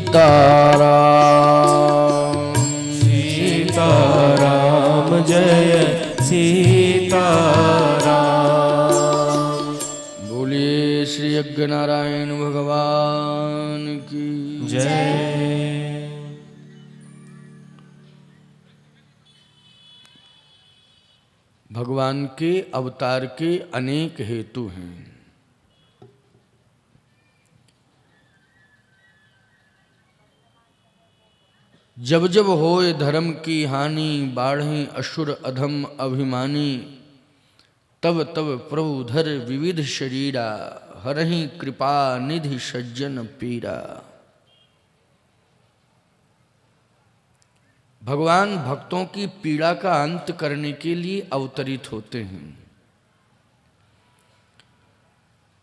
सीताराम जय सीताराम। बोलिए श्री यज्ञ नारायण भगवान की जय। भगवान के अवतार के अनेक हेतु हैं। जब जब होए धर्म की हानि, बाढ़ें असुर अधम अभिमानी, तब तब प्रभु धर विविध शरीरा, हरहि कृपा निधि सज्जन पीरा। भगवान भक्तों की पीड़ा का अंत करने के लिए अवतरित होते हैं।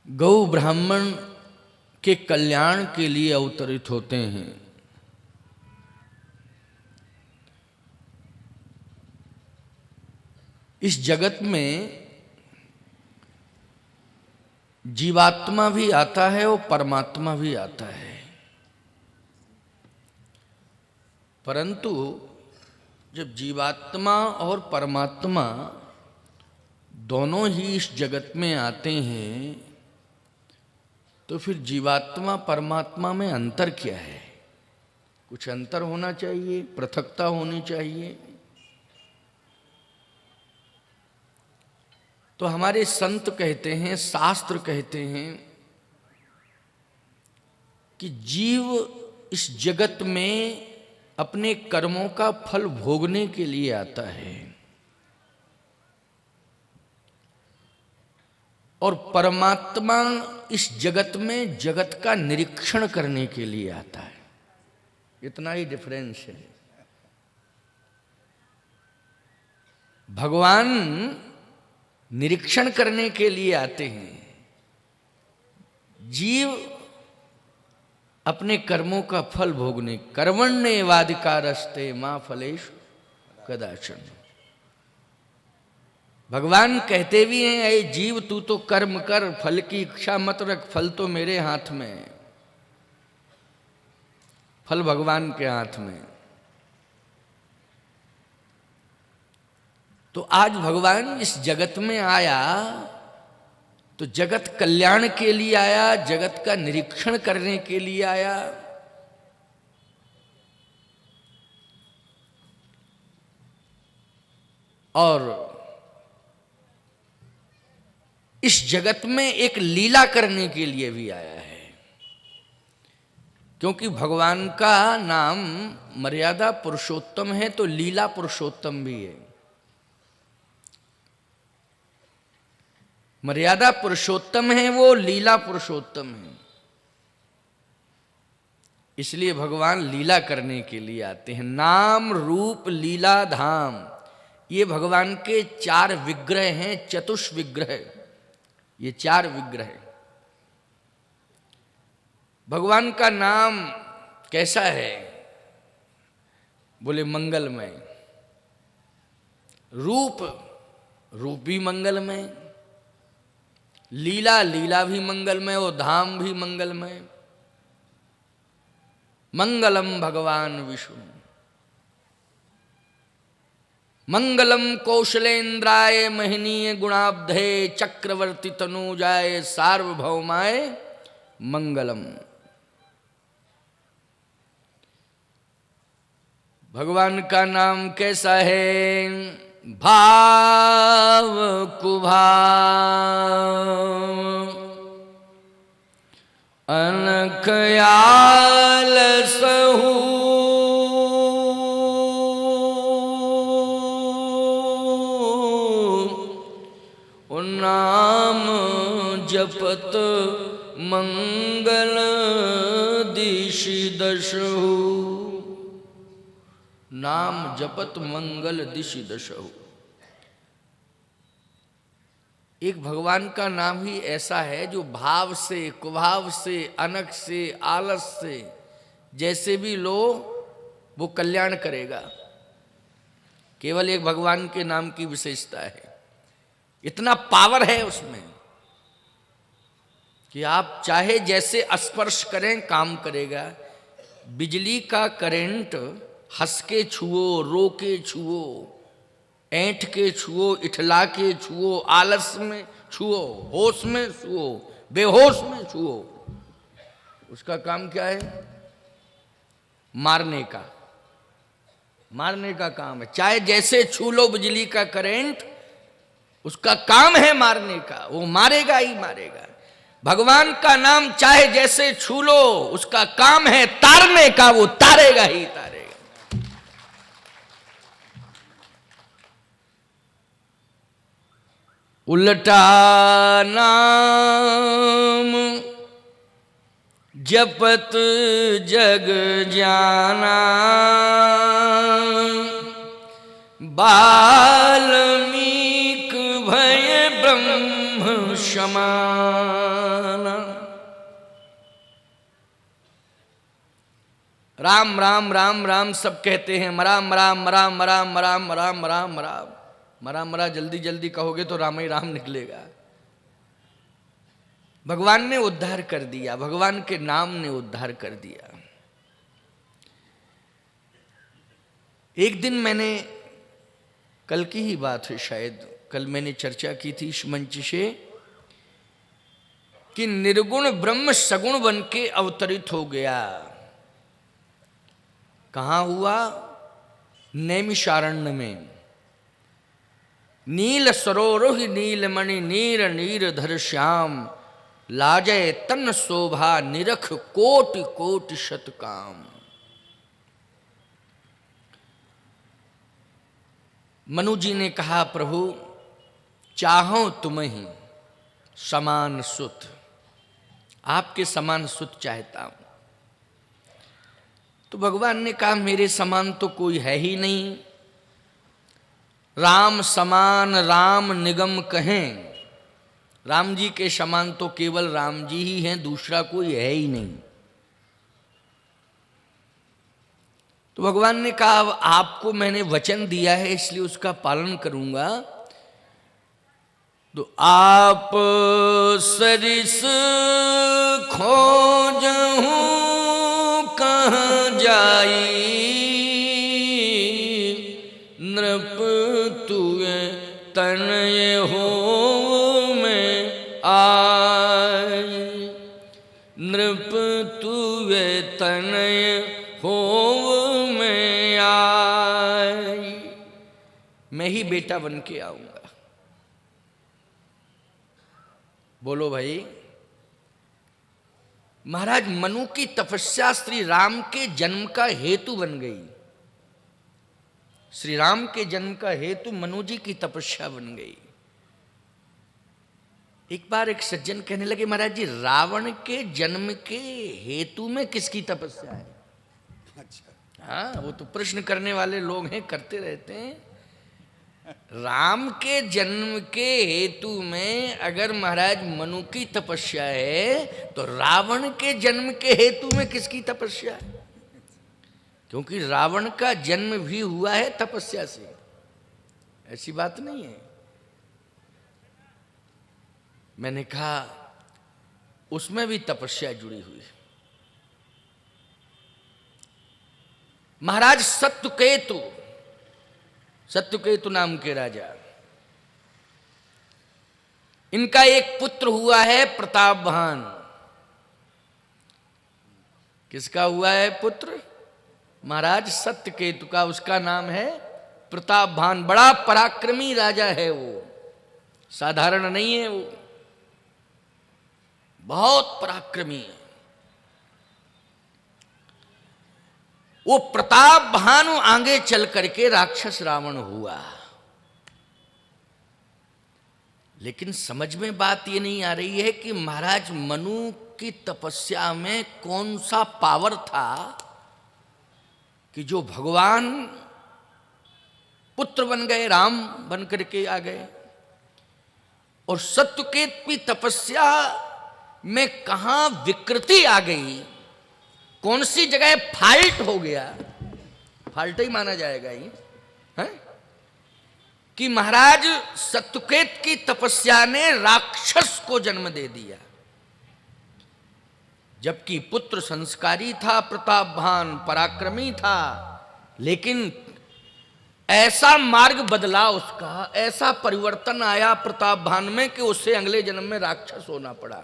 गौ ब्राह्मण के कल्याण के लिए अवतरित होते हैं। इस जगत में जीवात्मा भी आता है और परमात्मा भी आता है, परंतु जब जीवात्मा और परमात्मा दोनों ही इस जगत में आते हैं तो फिर जीवात्मा परमात्मा में अंतर क्या है? कुछ अंतर होना चाहिए, पृथकता होनी चाहिए। तो हमारे संत कहते हैं, शास्त्र कहते हैं कि जीव इस जगत में अपने कर्मों का फल भोगने के लिए आता है और परमात्मा इस जगत में जगत का निरीक्षण करने के लिए आता है। इतना ही डिफरेंस है। भगवान निरीक्षण करने के लिए आते हैं, जीव अपने कर्मों का फल भोगने। कर्मण्येवाधिकारस्ते मां फलेषु कदाचन। भगवान कहते भी हैं, ऐ जीव तू तो कर्म कर, फल की इच्छा मत रख, फल तो मेरे हाथ में है। फल भगवान के हाथ में। तो आज भगवान इस जगत में आया तो जगत कल्याण के लिए आया, जगत का निरीक्षण करने के लिए आया। और इस जगत में एक लीला करने के लिए भी आया है, क्योंकि भगवान का नाम मर्यादा पुरुषोत्तम है तो लीला पुरुषोत्तम भी है। मर्यादा पुरुषोत्तम है वो, लीला पुरुषोत्तम है। इसलिए भगवान लीला करने के लिए आते हैं। नाम रूप लीला धाम, ये भगवान के 4 विग्रह हैं, चतुष विग्रह। ये 4 विग्रह। भगवान का नाम कैसा है? बोले मंगलमय। रूप, रूप भी मंगलमय। लीला, लीला भी मंगलमय और धाम भी मंगलमय। मंगलम भगवान विष्णु, मंगलम कौशलेन्द्राय महनीय गुणाब्धे, चक्रवर्ती तनुजाय सार्वभौमाय मंगलम। भगवान का नाम कैसा है? भाव कुभाव, अनखयाल सहू, नाम जपत मंगल दिशि दशहु। नाम जपत मंगल दिशि दशहु। एक भगवान का नाम ही ऐसा है जो भाव से, कुभाव से, अनख से, आलस से जैसे भी लो वो कल्याण करेगा। केवल एक भगवान के नाम की विशेषता है, इतना पावर है उसमें कि आप चाहे जैसे स्पर्श करें काम करेगा। बिजली का करंट हंस के छुओ, रो के छुओ, ऐंठ के छुओ, इठला के छुओ, आलस में छुओ, होश में छुओ, बेहोश में छुओ, उसका काम क्या है? मारने का, मारने का काम है। चाहे जैसे छू लो बिजली का करंट, उसका काम है मारने का, वो मारेगा ही मारेगा। भगवान का नाम चाहे जैसे छू लो, उसका काम है तारने का, वो तारेगा ही तारेगा। उल्टा नाम जपत जग जाना, बाल्मीक भय ब्रह्म समाना। राम राम राम राम सब कहते हैं, मराम मराम मराम मराम मराम मराम मराम मराम मराम मरा, जल्दी जल्दी कहोगे तो राम ही राम निकलेगा। भगवान ने उद्धार कर दिया, भगवान के नाम ने उद्धार कर दिया। एक दिन मैंने, कल की ही बात है शायद, कल मैंने चर्चा की थी इस मंच से कि निर्गुण ब्रह्म सगुण बन के अवतरित हो गया। कहाँ हुआ? नैमिषारण्य में। नील सरोरुह नीलमणि नीर नीरधर श्याम, लाजय तन शोभा निरख कोटि कोटि शतकाम। मनु जी ने कहा, प्रभु चाहो तुम ही समान सुत, आपके समान सुत चाहता हूं। तो भगवान ने कहा, मेरे समान तो कोई है ही नहीं। राम समान राम निगम कहें, राम जी के समान तो केवल राम जी ही हैं, दूसरा कोई है ही नहीं। तो भगवान ने कहा, अब आपको मैंने वचन दिया है इसलिए उसका पालन करूंगा। तो आप सरिस खोजहूं कहाँ जाई, नृप तुए तनय हो में आई, नृप तुए तनय हो में आई, मैं ही बेटा बन के आऊंगा। बोलो भाई, महाराज मनु की तपस्या श्री राम के जन्म का हेतु बन गई। श्री राम के जन्म का हेतु मनु जी की तपस्या बन गई। एक बार एक सज्जन कहने लगे, महाराज जी रावण के जन्म के हेतु में किसकी तपस्या है? अच्छा, हाँ, वो तो प्रश्न करने वाले लोग हैं, करते रहते हैं। राम के जन्म के हेतु में अगर महाराज मनु की तपस्या है, तो रावण के जन्म के हेतु में किसकी तपस्या है? क्योंकि रावण का जन्म भी हुआ है तपस्या से, ऐसी बात नहीं है। मैंने कहा उसमें भी तपस्या जुड़ी हुई है। महाराज सत्यकेतु, सत्यकेतु नाम के राजा, इनका एक पुत्र हुआ है प्रतापभान। किसका हुआ है पुत्र? महाराज सत्यकेतु का। उसका नाम है प्रतापभान। बड़ा पराक्रमी राजा है वो, साधारण नहीं है वो, बहुत पराक्रमी है वो। प्रतापभान आगे चल करके राक्षस रावण हुआ। लेकिन समझ में बात ये नहीं आ रही है कि महाराज मनु की तपस्या में कौन सा पावर था कि जो भगवान पुत्र बन गए, राम बन करके आ गए। और सत्यकेत की तपस्या में कहां विकृति आ गई, कौन सी जगह फाल्ट हो गया, फाल्ट ही माना जाएगा ये है? कि महाराज सत्यकेत की तपस्या ने राक्षस को जन्म दे दिया। जबकि पुत्र संस्कारी था, प्रतापवान पराक्रमी था, लेकिन ऐसा मार्ग बदला उसका, ऐसा परिवर्तन आया प्रतापवान में कि उसे अगले जन्म में राक्षस होना पड़ा।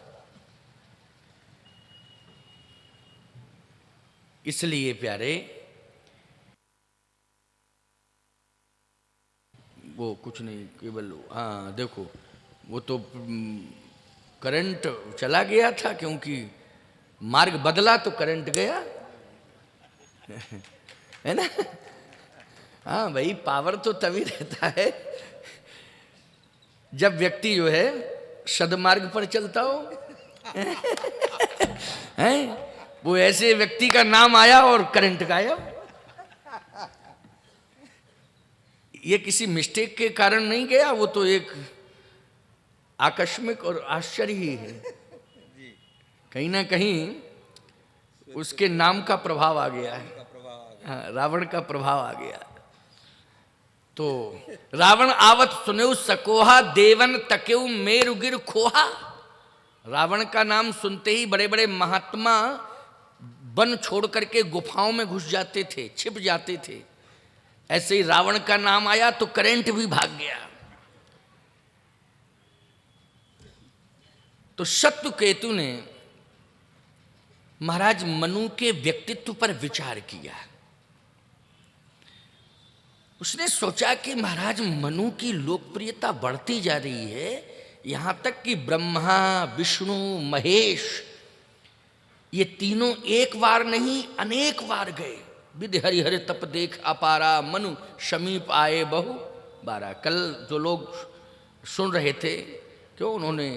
इसलिए प्यारे, वो कुछ नहीं, केवल हाँ देखो, वो तो करंट चला गया था, क्योंकि मार्ग बदला तो करंट गया है ना। हाँ भाई, पावर तो तभी रहता है जब व्यक्ति जो है सदमार्ग पर चलता हो हैं। वो ऐसे व्यक्ति का नाम आया और करंट गायब। ये किसी मिस्टेक के कारण नहीं गया, वो तो एक आकस्मिक और आश्चर्य ही है। कहीं ना कहीं उसके नाम का प्रभाव आ गया है। हाँ, रावण का प्रभाव आ गया। तो रावण आवत सुनेउ सकोहा, देवन तकेउ मेरुगिर खोहा। रावण का नाम सुनते ही बड़े बड़े महात्मा वन छोड़ करके गुफाओं में घुस जाते थे, छिप जाते थे। ऐसे ही रावण का नाम आया तो करंट भी भाग गया। तो शत्रुकेतु ने महाराज मनु के व्यक्तित्व पर विचार किया। उसने सोचा कि महाराज मनु की लोकप्रियता बढ़ती जा रही है, यहां तक कि ब्रह्मा, विष्णु, महेश ये तीनों एक बार नहीं अनेक बार गए। विधि हरिहर तप देख अपारा, मनु समीप आए बहु बारा। कल जो लोग सुन रहे थे, क्यों उन्होंने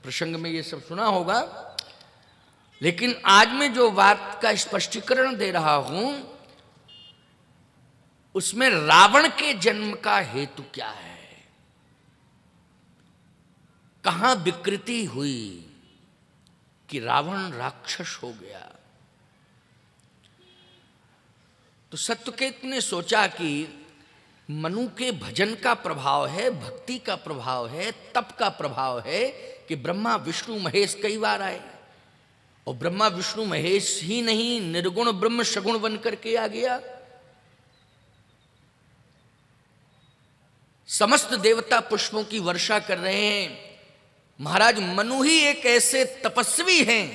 प्रसंग में ये सब सुना होगा, लेकिन आज मैं जो बात का स्पष्टीकरण दे रहा हूं उसमें रावण के जन्म का हेतु क्या है, कहां विकृति हुई कि रावण राक्षस हो गया। तो सत्यकेतु ने सोचा कि मनु के भजन का प्रभाव है, भक्ति का प्रभाव है, तप का प्रभाव है कि ब्रह्मा विष्णु महेश कई बार आए। और ब्रह्मा विष्णु महेश ही नहीं, निर्गुण ब्रह्म सगुण बन करके आ गया। समस्त देवता पुष्पों की वर्षा कर रहे हैं। महाराज मनु ही एक ऐसे तपस्वी हैं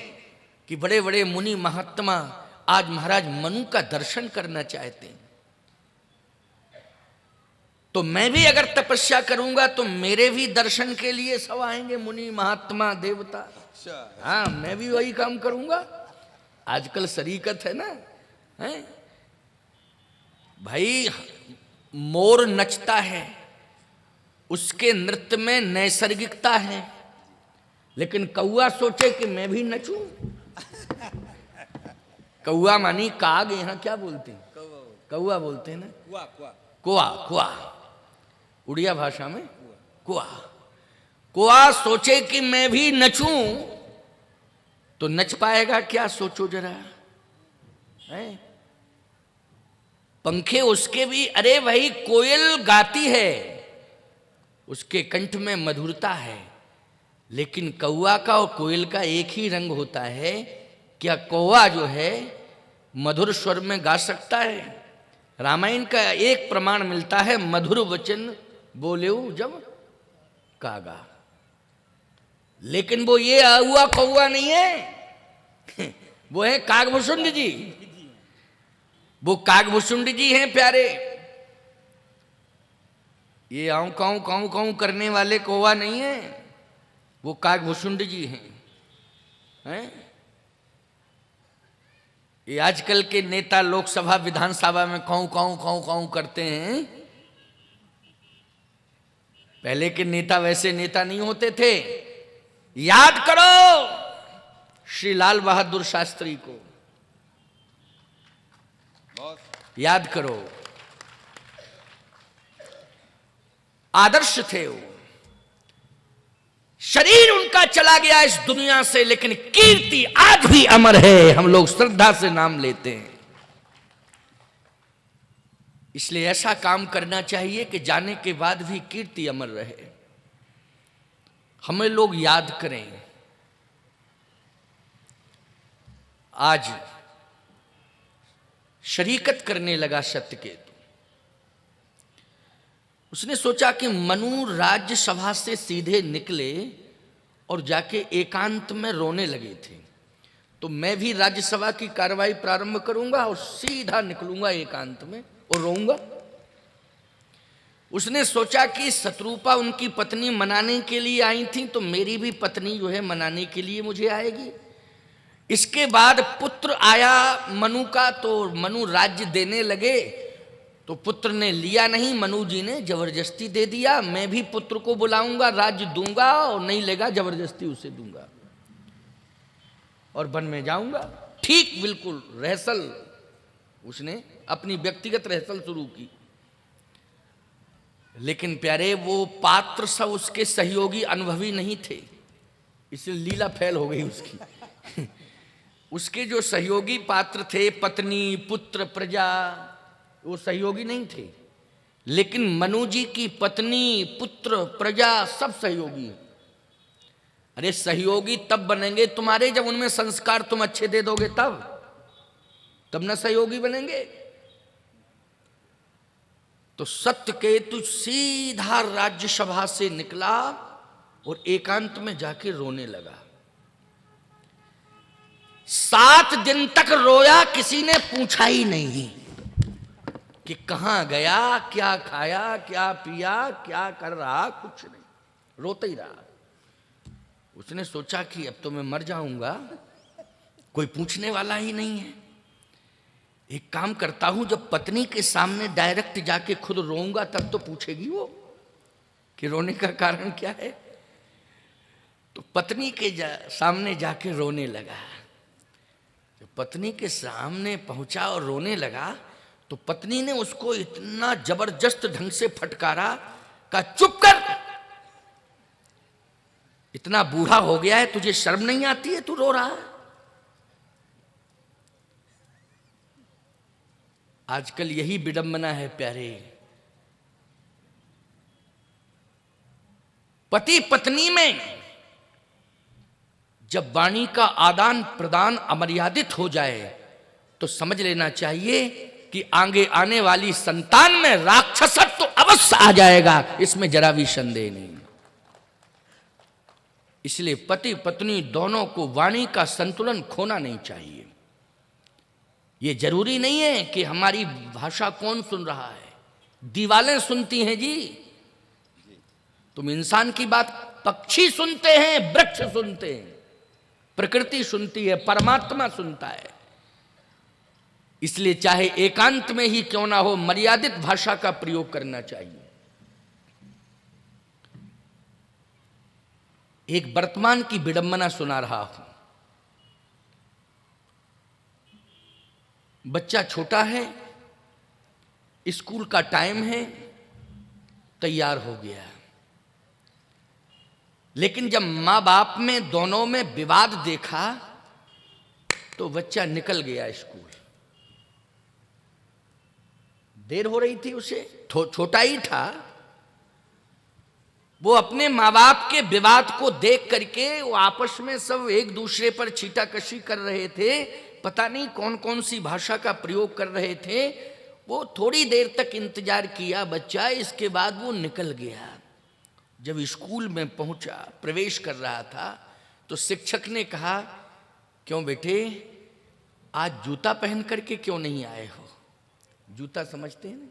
कि बड़े बड़े मुनि महात्मा आज महाराज मनु का दर्शन करना चाहते हैं। तो मैं भी अगर तपस्या करूंगा तो मेरे भी दर्शन के लिए सब आएंगे मुनि महात्मा देवता। हाँ, मैं भी वही काम करूंगा। आजकल शरीकत है ना, है भाई। मोर नचता है, उसके नृत्य में नैसर्गिकता है, लेकिन कौआ सोचे कि मैं भी नचूं। कौआ मानी काग, यहाँ क्या बोलते हैं, कौआ बोलते हैं ना, कुआ, कुआ उड़िया भाषा में कुआ। कुआ सोचे कि मैं भी नचूं तो नच पाएगा क्या, सोचो जरा। है पंखे उसके भी, अरे भाई कोयल गाती है, उसके कंठ में मधुरता है, लेकिन कौआ का और कोयल का एक ही रंग होता है। क्या कौआ जो है मधुर स्वर में गा सकता है? रामायण का एक प्रमाण मिलता है, मधुर वचन बोलेऊ जब कागा। लेकिन वो ये हुआ कौआ नहीं है वो है कागभूषुंड जी। वो कागभूषुंड जी हैं प्यारे। ये आऊं काऊं काऊं काऊं करने वाले कौवा नहीं है, वो कागभूषुंड जी हैं। ये आजकल के नेता लोकसभा विधानसभा में काऊं काऊं काऊं काऊं करते हैं। पहले के नेता वैसे नेता नहीं होते थे। याद करो श्री लाल बहादुर शास्त्री को, याद करो, आदर्श थे वो। शरीर उनका चला गया इस दुनिया से, लेकिन कीर्ति आज भी अमर है। हम लोग श्रद्धा से नाम लेते हैं। इसलिए ऐसा काम करना चाहिए कि जाने के बाद भी कीर्ति अमर रहे, हमें लोग याद करें। आज शरीकत करने लगा सत्यकेतु। उसने सोचा कि मनु राज्यसभा से सीधे निकले और जाके एकांत में रोने लगे थे, तो मैं भी राज्यसभा की कार्रवाई प्रारंभ करूंगा और सीधा निकलूंगा एकांत में और रोऊंगा। उसने सोचा कि शत्रुपा उनकी पत्नी मनाने के लिए आई थी, तो मेरी भी पत्नी जो है मनाने के लिए मुझे आएगी। इसके बाद पुत्र आया मनु का, तो मनु राज्य देने लगे, तो पुत्र ने लिया नहीं, मनु जी ने जबरदस्ती दे दिया। मैं भी पुत्र को बुलाऊंगा, राज्य दूंगा, और नहीं लेगा जबरदस्ती उसे दूंगा और वन में जाऊंगा। ठीक बिल्कुल रहसल, उसने अपनी व्यक्तिगत रहसल शुरू की। लेकिन प्यारे वो पात्र सब उसके सहयोगी अनुभवी नहीं थे, इसलिए लीला फैल हो गई उसकी। उसके जो सहयोगी पात्र थे, पत्नी, पुत्र, प्रजा, वो सहयोगी नहीं थे। लेकिन मनु जी की पत्नी, पुत्र, प्रजा सब सहयोगी हैं। अरे सहयोगी तब बनेंगे तुम्हारे जब उनमें संस्कार तुम अच्छे दे दोगे, तब न सहयोगी बनेंगे। तो सत्यकेतु सीधा राज्यसभा से निकला और एकांत में जाके रोने लगा। 7 दिन तक रोया, किसी ने पूछा ही नहीं कि कहां गया, क्या खाया, क्या पिया, क्या कर रहा, कुछ नहीं, रोता ही रहा। उसने सोचा कि अब तो मैं मर जाऊंगा, कोई पूछने वाला ही नहीं है। एक काम करता हूं, जब पत्नी के सामने डायरेक्ट जाके खुद रोऊंगा तब तो पूछेगी वो कि रोने का कारण क्या है। तो पत्नी के सामने जाके रोने लगा। जब पत्नी के सामने पहुंचा और रोने लगा, तो पत्नी ने उसको इतना जबरदस्त ढंग से फटकारा, कहा चुप कर, इतना बूढ़ा हो गया है, तुझे शर्म नहीं आती है, तू रो रहा है। आजकल यही विडंबना है प्यारे। पति पत्नी में जब वाणी का आदान प्रदान अमर्यादित हो जाए, तो समझ लेना चाहिए कि आगे आने वाली संतान में राक्षसत्व तो अवश्य आ जाएगा, इसमें जरा भी संदेह नहीं। इसलिए पति पत्नी दोनों को वाणी का संतुलन खोना नहीं चाहिए। ये जरूरी नहीं है कि हमारी भाषा कौन सुन रहा है, दीवालें सुनती हैं जी। तुम इंसान की बात, पक्षी सुनते हैं, वृक्ष सुनते हैं, प्रकृति सुनती है, परमात्मा सुनता है। इसलिए चाहे एकांत में ही क्यों ना हो, मर्यादित भाषा का प्रयोग करना चाहिए। एक वर्तमान की विडंबना सुना रहा हूं। बच्चा छोटा है, स्कूल का टाइम है, तैयार हो गया, लेकिन जब मां बाप में दोनों में विवाद देखा तो बच्चा निकल गया स्कूल। देर हो रही थी उसे, छोटा ही था। वो अपने माँ बाप के विवाद को देख करके वो आपस में सब एक दूसरे पर छीटाकशी कर रहे थे, पता नहीं कौन कौन सी भाषा का प्रयोग कर रहे थे। वो थोड़ी देर तक इंतजार किया बच्चा, इसके बाद वो निकल गया। जब स्कूल में पहुंचा, प्रवेश कर रहा था, तो शिक्षक ने कहा, क्यों बेटे, आज जूता पहन करके क्यों नहीं आए हो? जूता समझते हैं ना,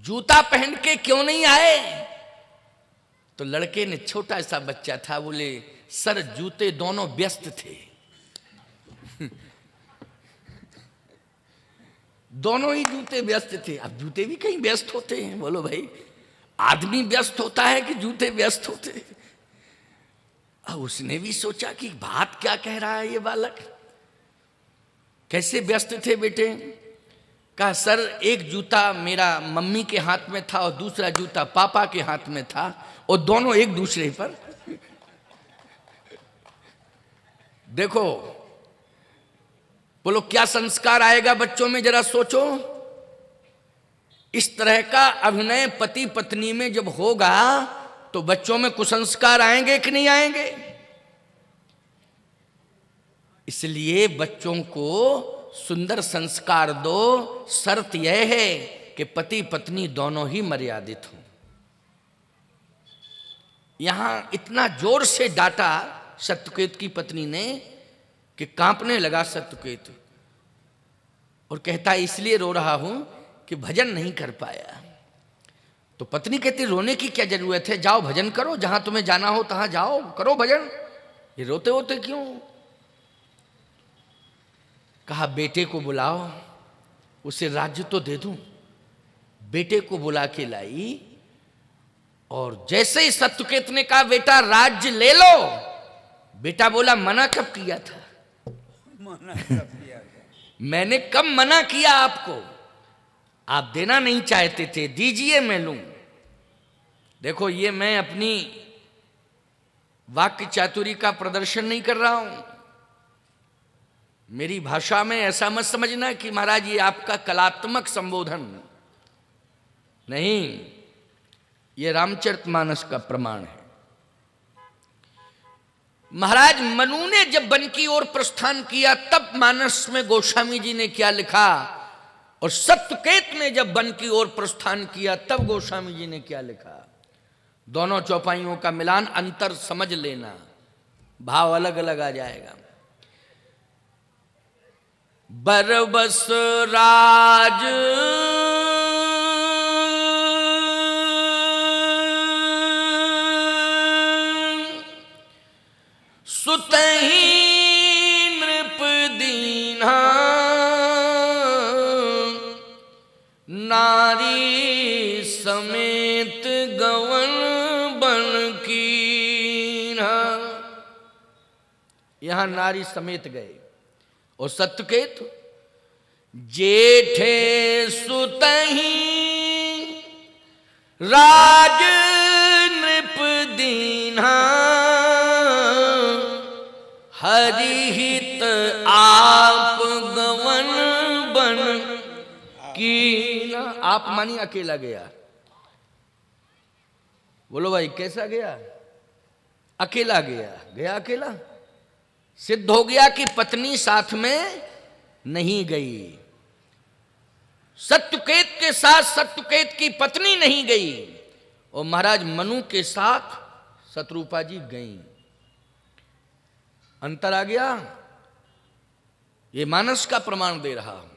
जूता पहन के क्यों नहीं आए? तो लड़के ने, छोटा सा बच्चा था, बोले सर जूते दोनों व्यस्त थे। दोनों ही जूते व्यस्त थे। अब जूते भी कहीं व्यस्त होते हैं? बोलो भाई, आदमी व्यस्त होता है कि जूते व्यस्त होते हैं? अब उसने भी सोचा कि बात क्या कह रहा है ये बालक, कैसे व्यस्त थे बेटे? कहा सर एक जूता मेरा मम्मी के हाथ में था और दूसरा जूता पापा के हाथ में था, और दोनों एक दूसरे पर। देखो, बोलो क्या संस्कार आएगा बच्चों में, जरा सोचो। इस तरह का अभिनय पति पत्नी में जब होगा तो बच्चों में कुसंस्कार आएंगे कि नहीं आएंगे? इसलिए बच्चों को सुंदर संस्कार दो। शर्त यह है कि पति पत्नी दोनों ही मर्यादित हों। यहां इतना जोर से डांटा सत्यकेतु की पत्नी ने कि कांपने लगा सत्यकेतु, और कहता इसलिए रो रहा हूं कि भजन नहीं कर पाया। तो पत्नी कहती रोने की क्या जरूरत है, जाओ भजन करो, जहां तुम्हें जाना हो तहां जाओ, करो भजन, ये रोते होते क्यों। कहा बेटे को बुलाओ, उसे राज्य तो दे दूं। बेटे को बुला के लाई, और जैसे ही सत्यकेतु ने कहा बेटा राज्य ले लो, बेटा बोला मना कब किया था, मना कब किया था? मैंने कब मना किया आपको, आप देना नहीं चाहते थे, दीजिए मैं लूं। देखो ये मैं अपनी वाक्य चातुरी का प्रदर्शन नहीं कर रहा हूं। मेरी भाषा में ऐसा मत समझना कि महाराज ये आपका कलात्मक संबोधन नहीं, ये रामचरितमानस का प्रमाण है। महाराज मनु ने जब वन की ओर प्रस्थान किया तब मानस में गोस्वामी जी ने क्या लिखा, और सत्यकेतु ने जब वन की ओर प्रस्थान किया तब गोस्वामी जी ने क्या लिखा। दोनों चौपाइयों का मिलान, अंतर समझ लेना, भाव अलग अलग आ जाएगा। बरबस राज सुतहि नृप दीन्हा, नारी समेत गवन बन कीन्हा। यहां नारी समेत गए, और सत्यकेतु जेठे सुतहि राज नृप दीन्हा, हरिहित आप गवन बन कीन्हा। आप मानी अकेला गया, बोलो भाई कैसा गया, अकेला गया, गया अकेला। सिद्ध हो गया कि पत्नी साथ में नहीं गई, सत्यकेत के साथ सत्यकेत की पत्नी नहीं गई, और महाराज मनु के साथ शत्रुपा जी गई। अंतर आ गया, ये मानस का प्रमाण दे रहा हूं।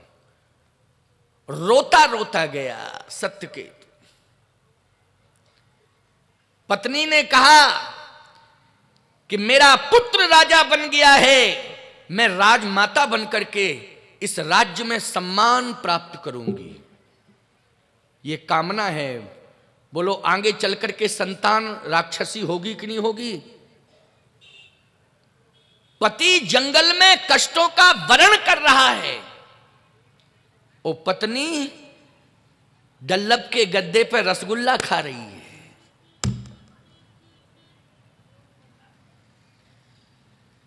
रोता रोता गया सत्यकेत। पत्नी ने कहा कि मेरा पुत्र राजा बन गया है, मैं राजमाता बनकर के इस राज्य में सम्मान प्राप्त करूंगी, ये कामना है। बोलो आगे चलकर के संतान राक्षसी होगी कि नहीं होगी। पति जंगल में कष्टों का वरण कर रहा है, और पत्नी डल्लब के गद्दे पर रसगुल्ला खा रही है।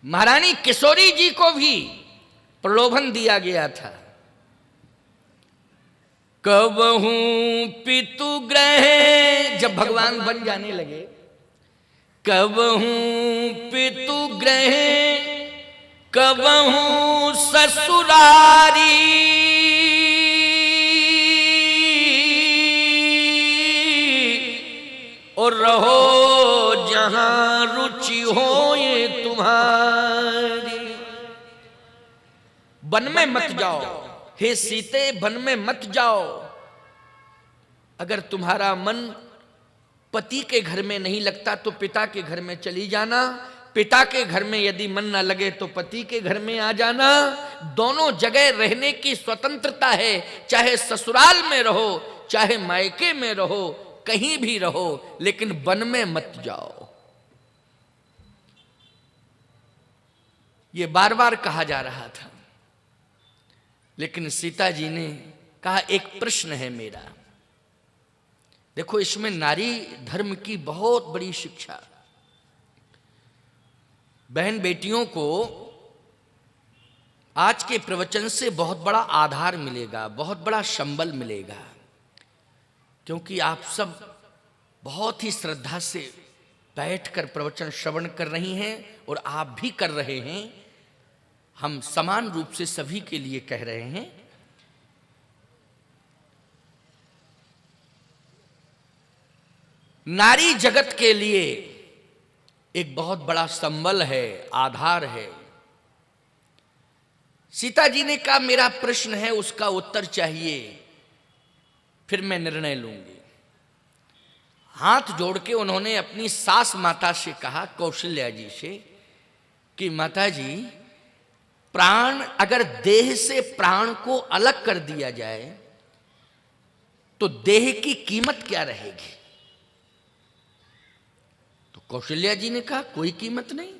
महारानी किशोरी जी को भी प्रलोभन दिया गया था। कबहू पितु ग्रह, जब भगवान बन जाने लगे, कबहू पितु ग्रह कबहू ससुरारी, और रहो जहां रुचि हो ये तुम्हारी। वन में मत जाओ हे सीते, वन में मत जाओ। अगर तुम्हारा मन पति के घर में नहीं लगता तो पिता के घर में चली जाना, पिता के घर में यदि मन ना लगे तो पति के घर में आ जाना। दोनों जगह रहने की स्वतंत्रता है, चाहे ससुराल में रहो चाहे मायके में रहो, कहीं भी रहो, लेकिन वन में मत जाओ। ये बार बार कहा जा रहा था, लेकिन सीता जी ने कहा एक प्रश्न है मेरा। देखो इसमें नारी धर्म की बहुत बड़ी शिक्षा। बहन बेटियों को आज के प्रवचन से बहुत बड़ा आधार मिलेगा, बहुत बड़ा संबल मिलेगा, क्योंकि आप सब बहुत ही श्रद्धा से बैठकर प्रवचन श्रवण कर रही हैं, और आप भी कर रहे हैं। हम समान रूप से सभी के लिए कह रहे हैं। नारी जगत के लिए एक बहुत बड़ा संबल है, आधार है। सीता जी ने कहा मेरा प्रश्न है, उसका उत्तर चाहिए, फिर मैं निर्णय लूंगी। हाथ जोड़ के उन्होंने अपनी सास माता से कहा, कौशल्या जी से, कि माता जी, प्राण अगर देह से प्राण को अलग कर दिया जाए तो देह की कीमत क्या रहेगी? तो कौशल्या जी ने कहा कोई कीमत नहीं,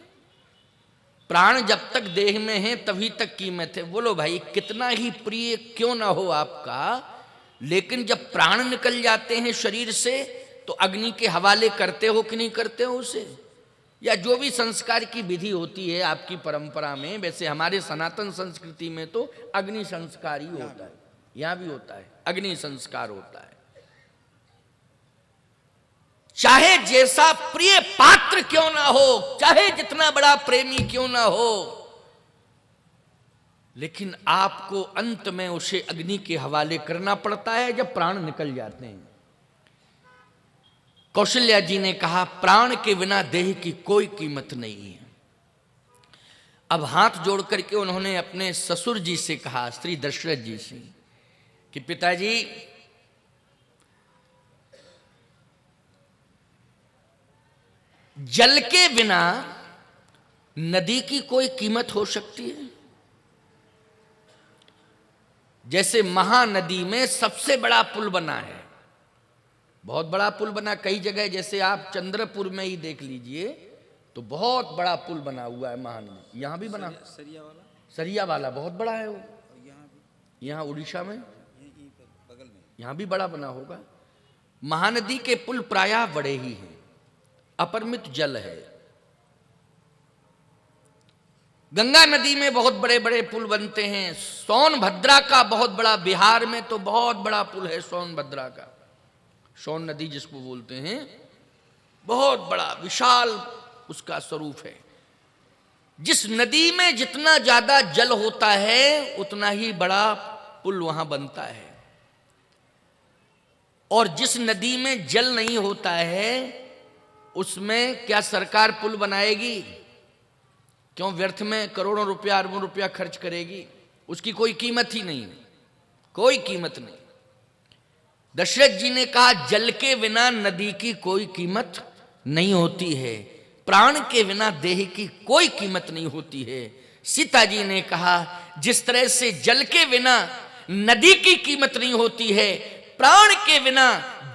प्राण जब तक देह में है तभी तक कीमत है। बोलो भाई, कितना ही प्रिय क्यों ना हो आपका, लेकिन जब प्राण निकल जाते हैं शरीर से तो अग्नि के हवाले करते हो कि नहीं करते हो उसे? या जो भी संस्कार की विधि होती है आपकी परंपरा में, वैसे हमारे सनातन संस्कृति में तो अग्नि संस्कार ही होता है, यहां भी होता है, अग्नि संस्कार होता है। चाहे जैसा प्रिय पात्र क्यों ना हो, चाहे जितना बड़ा प्रेमी क्यों ना हो, लेकिन आपको अंत में उसे अग्नि के हवाले करना पड़ता है जब प्राण निकल जाते हैं। कौशल्या जी ने कहा प्राण के बिना देह की कोई कीमत नहीं है। अब हाथ जोड़ करके उन्होंने अपने ससुर जी से कहा, श्री दशरथ जी से, कि पिताजी, जल के बिना नदी की कोई कीमत हो सकती है? जैसे महानदी में सबसे बड़ा पुल बना है, बहुत बड़ा पुल बना कई जगह, जैसे आप चंद्रपुर में ही देख लीजिए तो बहुत बड़ा पुल बना हुआ है महानदी। यहां भी बना, सरिया वाला बहुत बड़ा है वो, यहाँ उड़ीसा में, यहां भी बड़ा बना होगा। महानदी के पुल प्रायः बड़े ही हैं, अपरिमित जल है। गंगा नदी में बहुत बड़े बड़े पुल बनते हैं। सोनभद्रा का बहुत बड़ा, बिहार में तो बहुत बड़ा पुल है सोनभद्रा का, सोन नदी जिसको बोलते हैं, बहुत बड़ा विशाल उसका स्वरूप है। जिस नदी में जितना ज्यादा जल होता है उतना ही बड़ा पुल वहां बनता है, और जिस नदी में जल नहीं होता है उसमें क्या सरकार पुल बनाएगी? क्यों व्यर्थ में करोड़ों रुपया अरबों रुपया खर्च करेगी? उसकी कोई कीमत ही नहीं, कोई कीमत नहीं। दशरथ जी ने कहा जल के बिना नदी की कोई कीमत नहीं होती है, प्राण के बिना देह की कोई कीमत नहीं होती है। सीता जी ने कहा जिस तरह से जल के बिना नदी की कीमत नहीं होती है, प्राण के बिना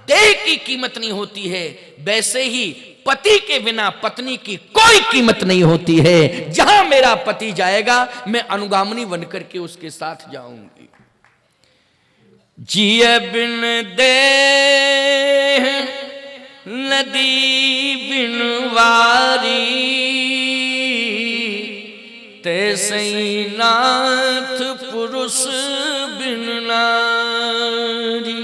देह की कीमत नहीं होती है, वैसे ही पति के बिना पत्नी की कोई कीमत नहीं होती है। जहां मेरा पति जाएगा मैं अनुगामिनी बनकर के उसके साथ जाऊंगी। जिए बिन देह नदी बिन वारी, तैसई नाथ पुरुष बिन नारी।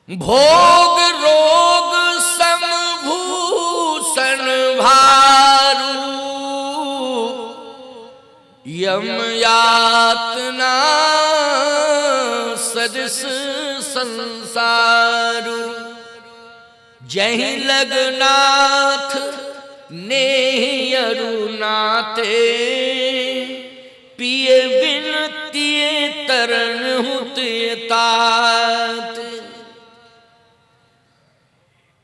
भोग रोग समभूषण भारू, यम यातना सदस संसारू। जहि लगनाथ नेह अरुनाते, पिए बिनतिए तरन हुते तात।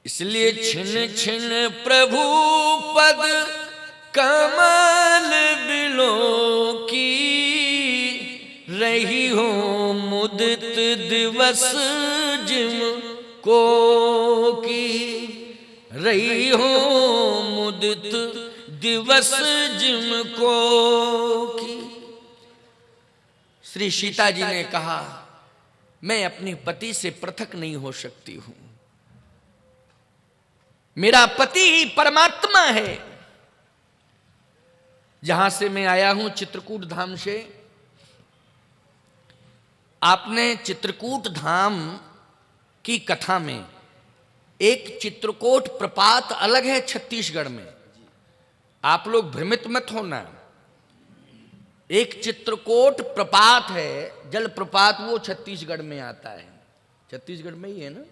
इसलिए छिन छिन प्रभु पद कमल बिलो की, रही हो मुदित दिवस जिम को की, रही हो मुदित दिवस जिम को की। श्री सीता जी ने कहा मैं अपने पति से पृथक नहीं हो सकती हूं, मेरा पति ही परमात्मा है। जहां से मैं आया हूं चित्रकूट धाम से, आपने चित्रकूट धाम की कथा में एक चित्रकूट प्रपात अलग है छत्तीसगढ़ में, आप लोग भ्रमित मत होना। एक चित्रकूट प्रपात है, जल प्रपात, वो छत्तीसगढ़ में आता है, छत्तीसगढ़ में ही है ना।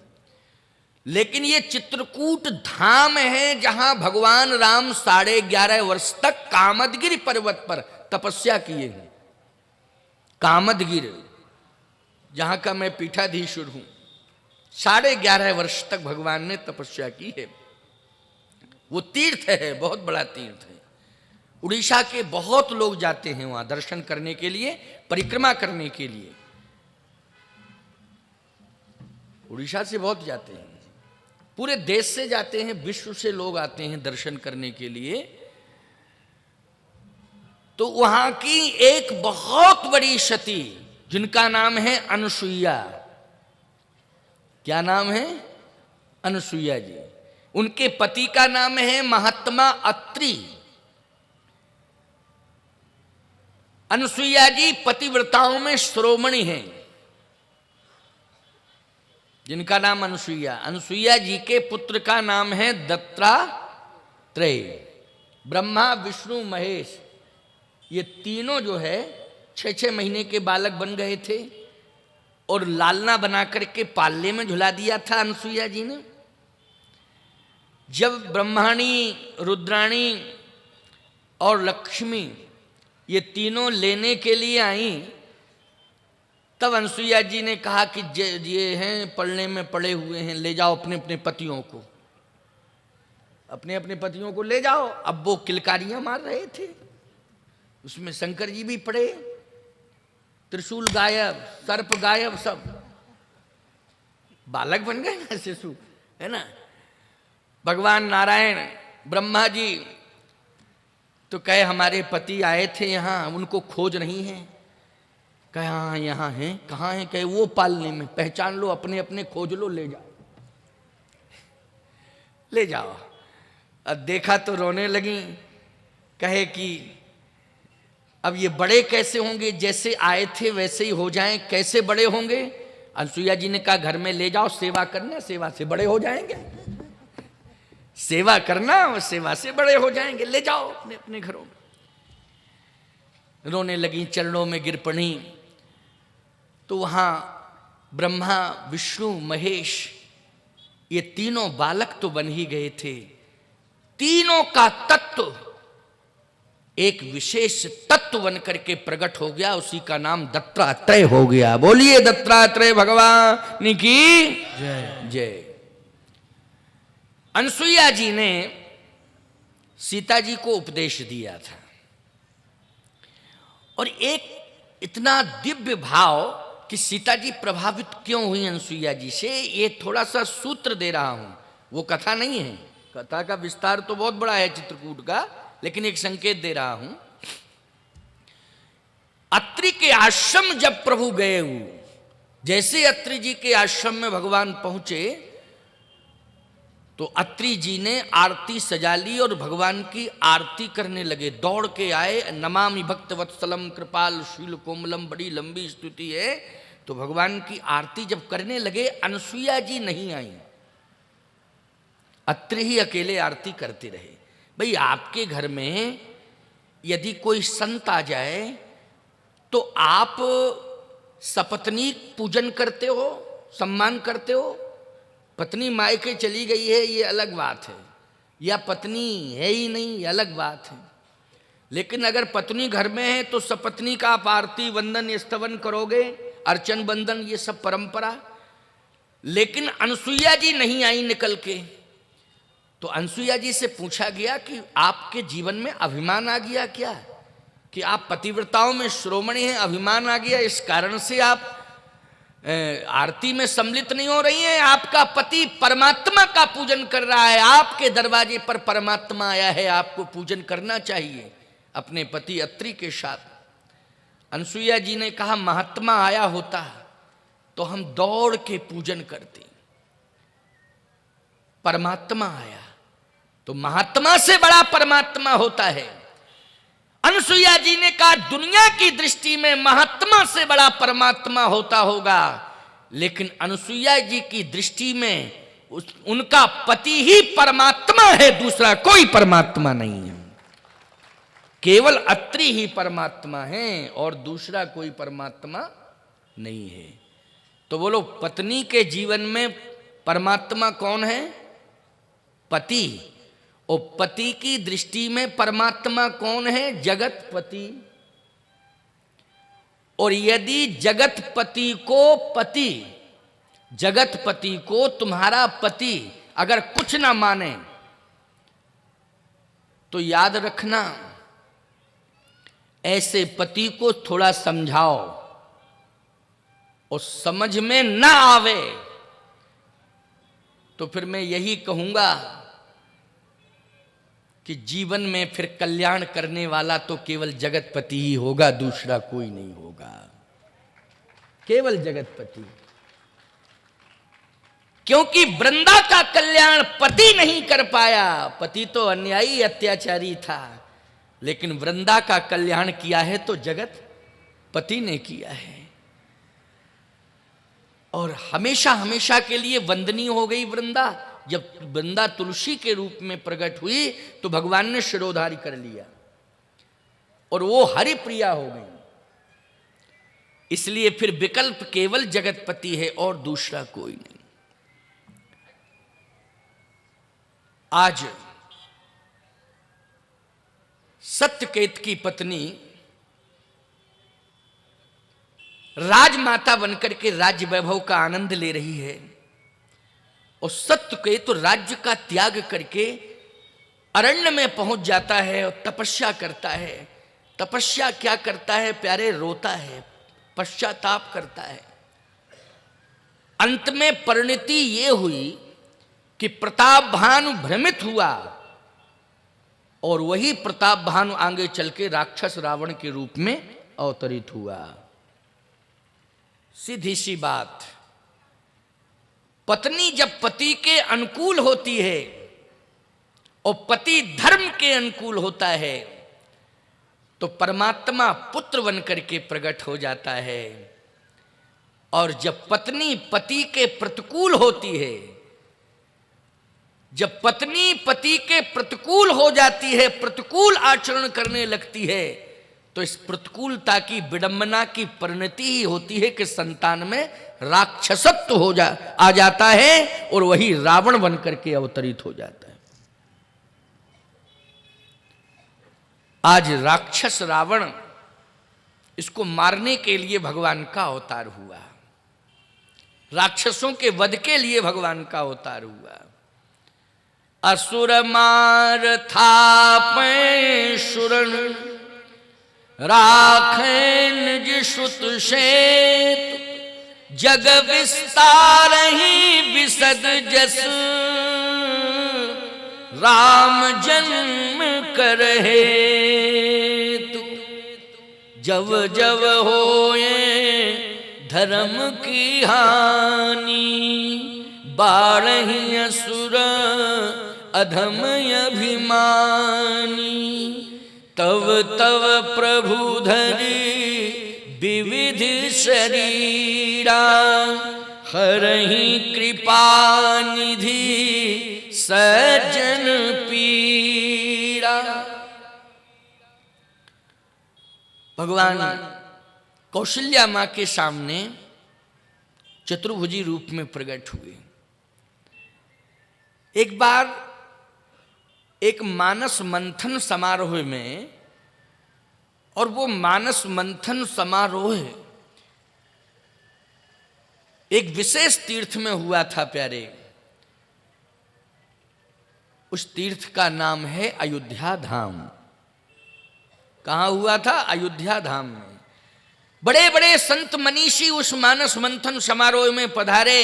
लेकिन ये चित्रकूट धाम है जहां भगवान राम 11.5 वर्ष तक कामदगिरि पर्वत पर तपस्या किए हैं। कामदगिरि, जहां का मैं पीठाधीश्वर हूं, 11.5 वर्ष तक भगवान ने तपस्या की है। वो तीर्थ है, बहुत बड़ा तीर्थ है। उड़ीसा के बहुत लोग जाते हैं वहां दर्शन करने के लिए, परिक्रमा करने के लिए। उड़ीसा से बहुत जाते हैं, पूरे देश से जाते हैं, विश्व से लोग आते हैं दर्शन करने के लिए। तो वहां की एक बहुत बड़ी सती, जिनका नाम है अनुसुईया। क्या नाम है? अनुसुईया जी। उनके पति का नाम है महात्मा अत्रि। अनुसुईया जी पतिव्रताओं में शिरोमणि हैं, जिनका नाम अनुसुईया। अनुसुईया जी के पुत्र का नाम है दत्तात्रेय। ब्रह्मा, विष्णु, महेश, ये तीनों जो है 6-6 महीने के बालक बन गए थे और लालना बना करके पालने में झुला दिया था अनुसुईया जी ने। जब ब्रह्माणी, रुद्राणी और लक्ष्मी ये तीनों लेने के लिए आई, तब अनुसुईया जी ने कहा कि ये हैं पढ़ने में पड़े हुए हैं, ले जाओ अपने अपने पतियों को, अपने अपने पतियों को ले जाओ। अब वो किलकारियां मार रहे थे, उसमें शंकर जी भी पड़े, त्रिशूल गायब, सर्प गायब, सब बालक बन गए ना, शिशु है ना। भगवान नारायण, ब्रह्मा जी तो कहे हमारे पति आए थे यहाँ, उनको खोज नहीं है। कहे हाँ यहाँ हैं। कहाँ हैं? कहे वो पालने में, पहचान लो, अपने अपने खोज लो, ले जाओ, ले जाओ। अब देखा तो रोने लगी, कहे कि अब ये बड़े कैसे होंगे, जैसे आए थे वैसे ही हो जाएं, कैसे बड़े होंगे? अनुसुईया जी ने कहा घर में ले जाओ, सेवा करना, सेवा से बड़े हो जाएंगे, सेवा करना और सेवा से बड़े हो जाएंगे, ले जाओ अपने अपने घरों में। रोने लगी, चरणों में गिर पड़ी। तो वहां ब्रह्मा, विष्णु, महेश, ये तीनों बालक तो बन ही गए थे। तीनों का तत्व एक विशेष तत्व बन करके प्रकट हो गया, उसी का नाम दत्तात्रेय हो गया। बोलिए दत्तात्रेय भगवान की जय जय। अनुसुईया जी ने सीता जी को उपदेश दिया था, और एक इतना दिव्य भाव कि सीता जी प्रभावित क्यों हुई अनुसुईया जी से, ये थोड़ा सा सूत्र दे रहा हूं। वो कथा नहीं है, कथा का विस्तार तो बहुत बड़ा है चित्रकूट का, लेकिन एक संकेत दे रहा हूं। अत्रि के आश्रम जब प्रभु गए हुए, जैसे अत्रि जी के आश्रम में भगवान पहुंचे, तो अत्रि जी ने आरती सजा ली और भगवान की आरती करने लगे। दौड़ के आए, नमामि भक्त वत्सलम कृपाल शील कोमलम, बड़ी लंबी स्तुति है। तो भगवान की आरती जब करने लगे, अनुसुईया जी नहीं आई, अत्रि ही अकेले आरती करते रहे। भाई आपके घर में यदि कोई संत आ जाए तो आप सपत्नीक पूजन करते हो, सम्मान करते हो। पत्नी मायके चली गई है ये अलग बात है, या पत्नी है ही नहीं ये अलग बात है। लेकिन अगर पत्नी घर में है तो सपत्नी का आप आरती वंदन स्तवन करोगे, अर्चन बंदन, ये सब परंपरा। लेकिन अनुसुईया जी नहीं आई निकल के। तो अनुसुईया जी से पूछा गया कि आपके जीवन में अभिमान आ गया क्या, कि आप पतिव्रताओं में शिरोमणि हैं, अभिमान आ गया, इस कारण से आप आरती में सम्मिलित नहीं हो रही हैं। आपका पति परमात्मा का पूजन कर रहा है, आपके दरवाजे पर परमात्मा आया है, आपको पूजन करना चाहिए अपने पति अत्रि के साथ। अनुसुईया जी ने कहा महात्मा आया होता तो हम दौड़ के पूजन करते, परमात्मा आया तो महात्मा से बड़ा परमात्मा होता है। अनुसुईया जी ने कहा दुनिया की दृष्टि में महात्मा से बड़ा परमात्मा होता होगा, लेकिन अनुसुईया जी की दृष्टि में उनका पति ही परमात्मा है, दूसरा कोई परमात्मा नहीं है। केवल अत्रि ही परमात्मा है और दूसरा कोई परमात्मा नहीं है। तो बोलो, पत्नी के जीवन में परमात्मा कौन है? पति। और पति की दृष्टि में परमात्मा कौन है? जगतपति। और यदि जगतपति को तुम्हारा पति अगर कुछ ना माने तो याद रखना, ऐसे पति को थोड़ा समझाओ और समझ में ना आवे तो फिर मैं यही कहूंगा कि जीवन में फिर कल्याण करने वाला तो केवल जगतपति ही होगा, दूसरा कोई नहीं होगा, केवल जगतपति। क्योंकि वृंदा का कल्याण पति नहीं कर पाया, पति तो अन्यायी अत्याचारी था, लेकिन वृंदा का कल्याण किया है तो जगत पति ने किया है। और हमेशा हमेशा के लिए वंदनीय हो गई वृंदा। जब वृंदा तुलसी के रूप में प्रकट हुई तो भगवान ने शिरोधारी कर लिया और वो हरि प्रिया हो गई। इसलिए फिर विकल्प केवल जगतपति है और दूसरा कोई नहीं। आज सत्यकेत की पत्नी राजमाता बनकर के राज्य वैभव का आनंद ले रही है और सत्यकेत तो राज्य का त्याग करके अरण्य में पहुंच जाता है और तपस्या करता है। तपस्या क्या करता है प्यारे? रोता है, पश्चाताप करता है। अंत में परिणति ये हुई कि प्रताप भानु भ्रमित हुआ और वही प्रताप भानु आगे चल के राक्षस रावण के रूप में अवतरित हुआ। सीधी सी बात, पत्नी जब पति के अनुकूल होती है और पति धर्म के अनुकूल होता है तो परमात्मा पुत्र बनकर के प्रकट हो जाता है। और जब पत्नी पति के प्रतिकूल होती है, जब पत्नी पति के प्रतिकूल हो जाती है, प्रतिकूल आचरण करने लगती है, तो इस प्रतिकूलता की विडंबना की परिणति ही होती है कि संतान में राक्षसत्व आ जाता है और वही रावण बनकर के अवतरित हो जाता है। आज राक्षस रावण, इसको मारने के लिए भगवान का अवतार हुआ, राक्षसों के वध के लिए भगवान का अवतार हुआ। असुर मार थापै सुरन राखें निज सुत शेत, जग विस्तार ही विसद जस राम जन्म कर हेतु। जब जब होए धर्म की हानि, बाढ़हि असुर अधम अभिमानी। तव तव प्रभु धरि विविध शरीरा, हरहि कृपा निधि सज्जन पीड़ा। भगवान कौशल्या मां के सामने चतुर्भुजी रूप में प्रकट हुए। एक बार एक मानस मंथन समारोह में, और वो मानस मंथन समारोह एक विशेष तीर्थ में हुआ था प्यारे। उस तीर्थ का नाम है अयोध्या धाम। कहाँ हुआ था? अयोध्या धाम में। बड़े बड़े संत मनीषी उस मानस मंथन समारोह में पधारे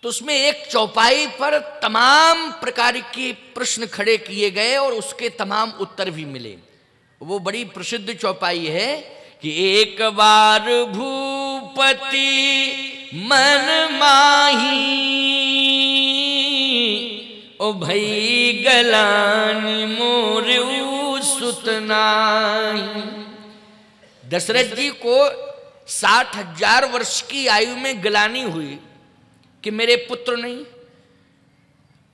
तो उसमें एक चौपाई पर तमाम प्रकार के प्रश्न खड़े किए गए और उसके तमाम उत्तर भी मिले। वो बड़ी प्रसिद्ध चौपाई है कि एक बार भूपति मन माही, ओ भई गलानी मोर सुत नाही। दशरथ जी को 60,000 वर्ष की आयु में गलानी हुई कि मेरे पुत्र नहीं।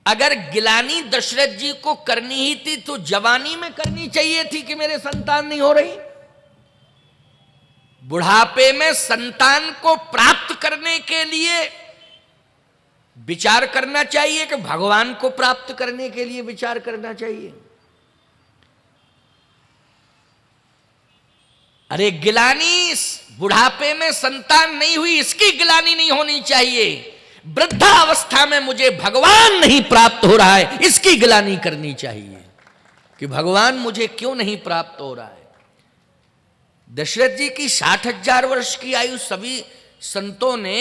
अगर गिलानी दशरथ जी को करनी ही थी तो जवानी में करनी चाहिए थी कि मेरे संतान नहीं हो रही। बुढ़ापे में संतान को प्राप्त करने के लिए विचार करना चाहिए कि भगवान को प्राप्त करने के लिए विचार करना चाहिए। अरे गिलानी, बुढ़ापे में संतान नहीं हुई इसकी गिलानी नहीं होनी चाहिए, वृद्धावस्था में मुझे भगवान नहीं प्राप्त हो रहा है इसकी गिलानी करनी चाहिए कि भगवान मुझे क्यों नहीं प्राप्त हो रहा है। दशरथ जी की 60,000 वर्ष की आयु सभी संतों ने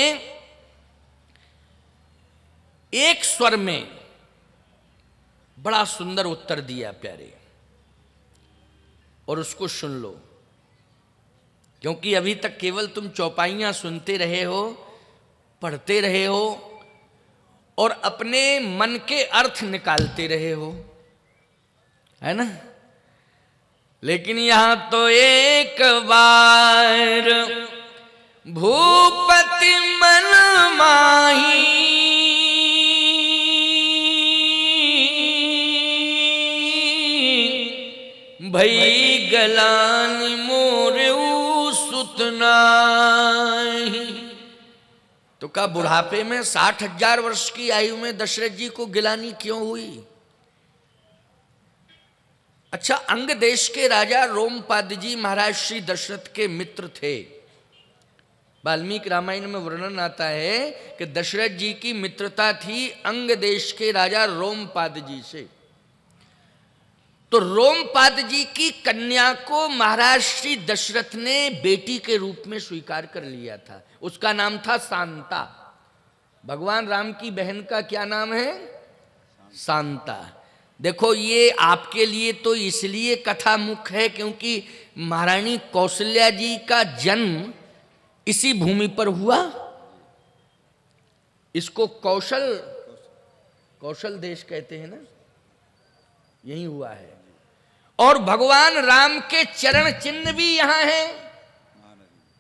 एक स्वर में बड़ा सुंदर उत्तर दिया प्यारे, और उसको सुन लो, क्योंकि अभी तक केवल तुम चौपाइयां सुनते रहे हो, पढ़ते रहे हो और अपने मन के अर्थ निकालते रहे हो, है ना। लेकिन यहां तो एक बार भूपति मन माही, भई गलानी मोर सुतना। तो का बुढ़ापे में 60,000 वर्ष की आयु में दशरथ जी को गिलानी क्यों हुई? अच्छा, अंग देश के राजा रोमपाद जी महाराज श्री दशरथ के मित्र थे। वाल्मीकि रामायण में वर्णन आता है कि दशरथ जी की मित्रता थी अंग देश के राजा रोमपाद जी से। तो रोमपाद जी की कन्या को महाराज श्री दशरथ ने बेटी के रूप में स्वीकार कर लिया था। उसका नाम था शांता। भगवान राम की बहन का क्या नाम है? शांता। देखो, ये आपके लिए तो इसलिए कथा मुख्य है क्योंकि महारानी कौशल्या जी का जन्म इसी भूमि पर हुआ। इसको कौशल देश कहते हैं ना, यही हुआ है। और भगवान राम के चरण चिन्ह भी यहां हैं,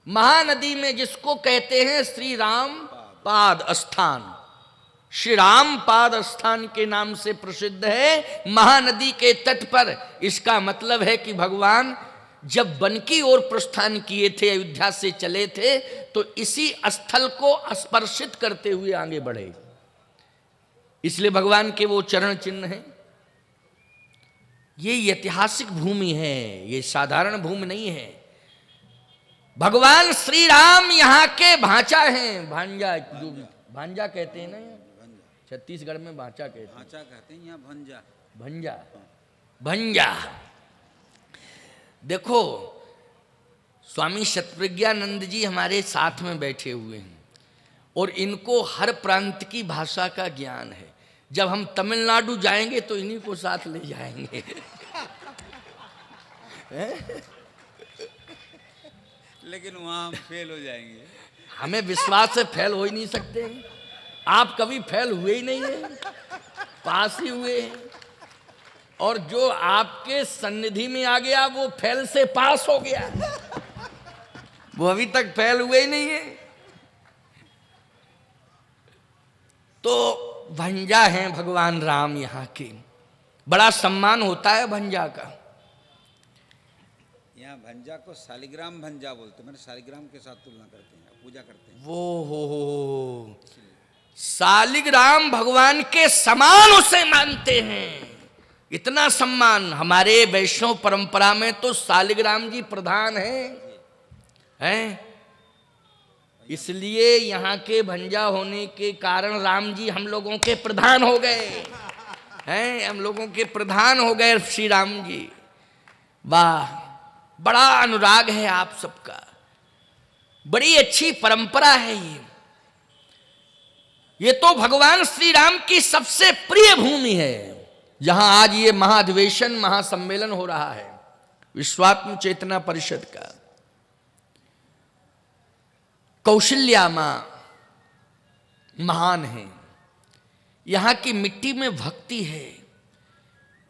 महानदी में, जिसको कहते हैं श्री राम पाद स्थान। श्री राम पाद स्थान के नाम से प्रसिद्ध है, महानदी के तट पर। इसका मतलब है कि भगवान जब वन की ओर प्रस्थान किए थे, अयोध्या से चले थे, तो इसी स्थल को स्पर्शित करते हुए आगे बढ़े, इसलिए भगवान के वो चरण चिन्ह हैं। ये ऐतिहासिक भूमि है, ये साधारण भूमि नहीं है। भगवान श्री राम यहाँ के भांचा हैं, भांजा, जो भांजा कहते हैं ना, छत्तीसगढ़ में भांचा कहते हैं, भांचा कहते हैं, यहाँ भंजा, भंजा, भंजा। देखो, स्वामी शतप्रज्ञानंद जी हमारे साथ में बैठे हुए हैं और इनको हर प्रांत की भाषा का ज्ञान है। जब हम तमिलनाडु जाएंगे तो इन्हीं को साथ ले जाएंगे। लेकिन वहाँ हम फेल हो जाएंगे। हमें विश्वास से फेल हो ही नहीं सकते हैं। आप कभी फेल हुए ही नहीं है, पास ही हुए हैं। और जो आपके सन्निधि में आ गया वो फेल से पास हो गया, वो अभी तक फेल हुए ही नहीं है। तो भंजा हैं भगवान राम यहाँ के, बड़ा सम्मान होता है भंजा का। यहाँ भंजा को शालिग्राम भंजा बोलते, मैंने शालिग्राम के साथ तुलना करते हैं, पूजा करते हैं। वो हो शालिग्राम भगवान के समान उसे मानते हैं। इतना सम्मान हमारे वैष्णव परंपरा में तो शालिग्राम जी प्रधान हैं। इसलिए यहाँ के भंजा होने के कारण राम जी हम लोगों के प्रधान हो गए हैं, हम लोगों के प्रधान हो गए श्री राम जी। वाह, बड़ा अनुराग है आप सबका, बड़ी अच्छी परंपरा है ये तो भगवान श्री राम की सबसे प्रिय भूमि है, जहां आज ये महाधिवेशन, महासम्मेलन हो रहा है विश्वात्म चेतना परिषद का। कौशल्या मां महान है, यहां की मिट्टी में भक्ति है,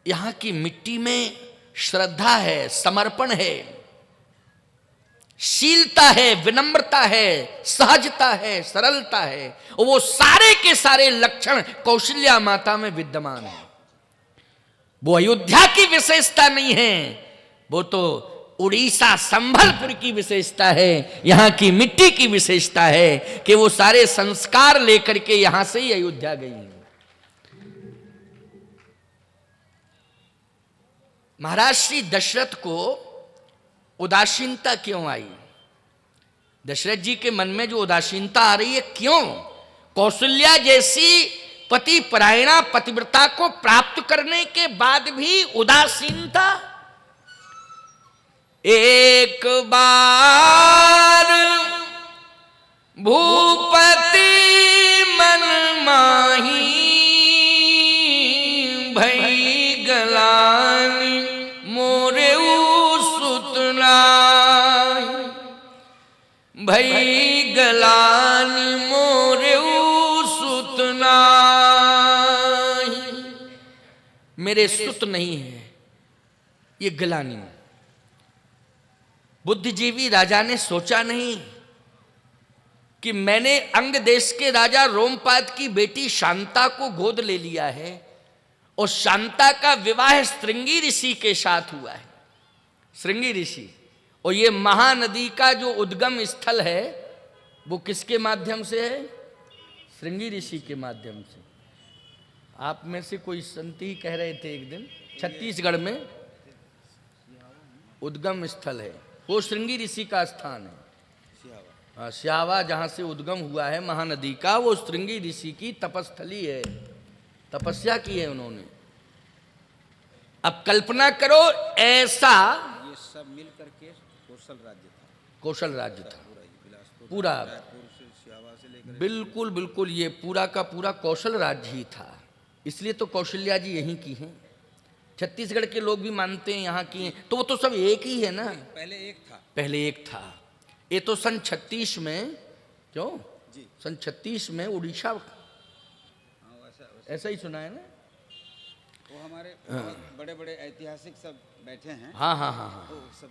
यहां की मिट्टी में श्रद्धा है, समर्पण है। शीलता है, विनम्रता है, सहजता है, सरलता है, और वो सारे के सारे लक्षण कौशल्या माता में विद्यमान है। वो अयोध्या की विशेषता नहीं है, वो तो उड़ीसा संभलपुर की विशेषता है, यहां की मिट्टी की विशेषता है कि वो सारे संस्कार लेकर के यहां से ही अयोध्या गई। महाराज श्री दशरथ को उदासीनता क्यों आई? दशरथ जी के मन में जो उदासीनता आ रही है क्यों? कौशल्या जैसी पति परायणा पतिव्रता को प्राप्त करने के बाद भी उदासीनता। एक बार भूपति मन माही भई गलानी मोरे सुतना भई गलानी मोरे सुतना। मेरे सुत नहीं है, ये गलानी। बुद्धिजीवी राजा ने सोचा नहीं कि मैंने अंग देश के राजा रोमपाद की बेटी शांता को गोद ले लिया है और शांता का विवाह श्रृंगी ऋषि के साथ हुआ है। श्रृंगी ऋषि, और ये महानदी का जो उद्गम स्थल है वो किसके माध्यम से है? श्रृंगी ऋषि के माध्यम से। आप में से कोई संत ही कह रहे थे एक दिन, छत्तीसगढ़ में उद्गम स्थल है, वो श्रृंगी ऋषि का स्थान है। स्यावा जहां से उद्गम हुआ है महानदी का, वो श्रृंगी ऋषि की तपस्थली है, तपस्या की है उन्होंने। अब कल्पना करो ऐसा, ये सब मिल करके कौशल राज्य था। कौशल राज्य था पूरा, बिल्कुल बिल्कुल, ये पूरा का पूरा कौशल राज्य ही था। इसलिए तो कौशल्या जी यहीं की हैं। छत्तीसगढ़ के लोग भी मानते हैं यहाँ की हैं, तो वो तो सब एक ही है ना। पहले एक था, पहले एक था। ये तो सन 36 में, क्यों जी, सन 36 में उड़ीसा, ऐसा ही सुना है ना। वो हमारे बड़े बड़े ऐतिहासिक सब बैठे हैं। हाँ हाँ हाँ हाँ, तो सब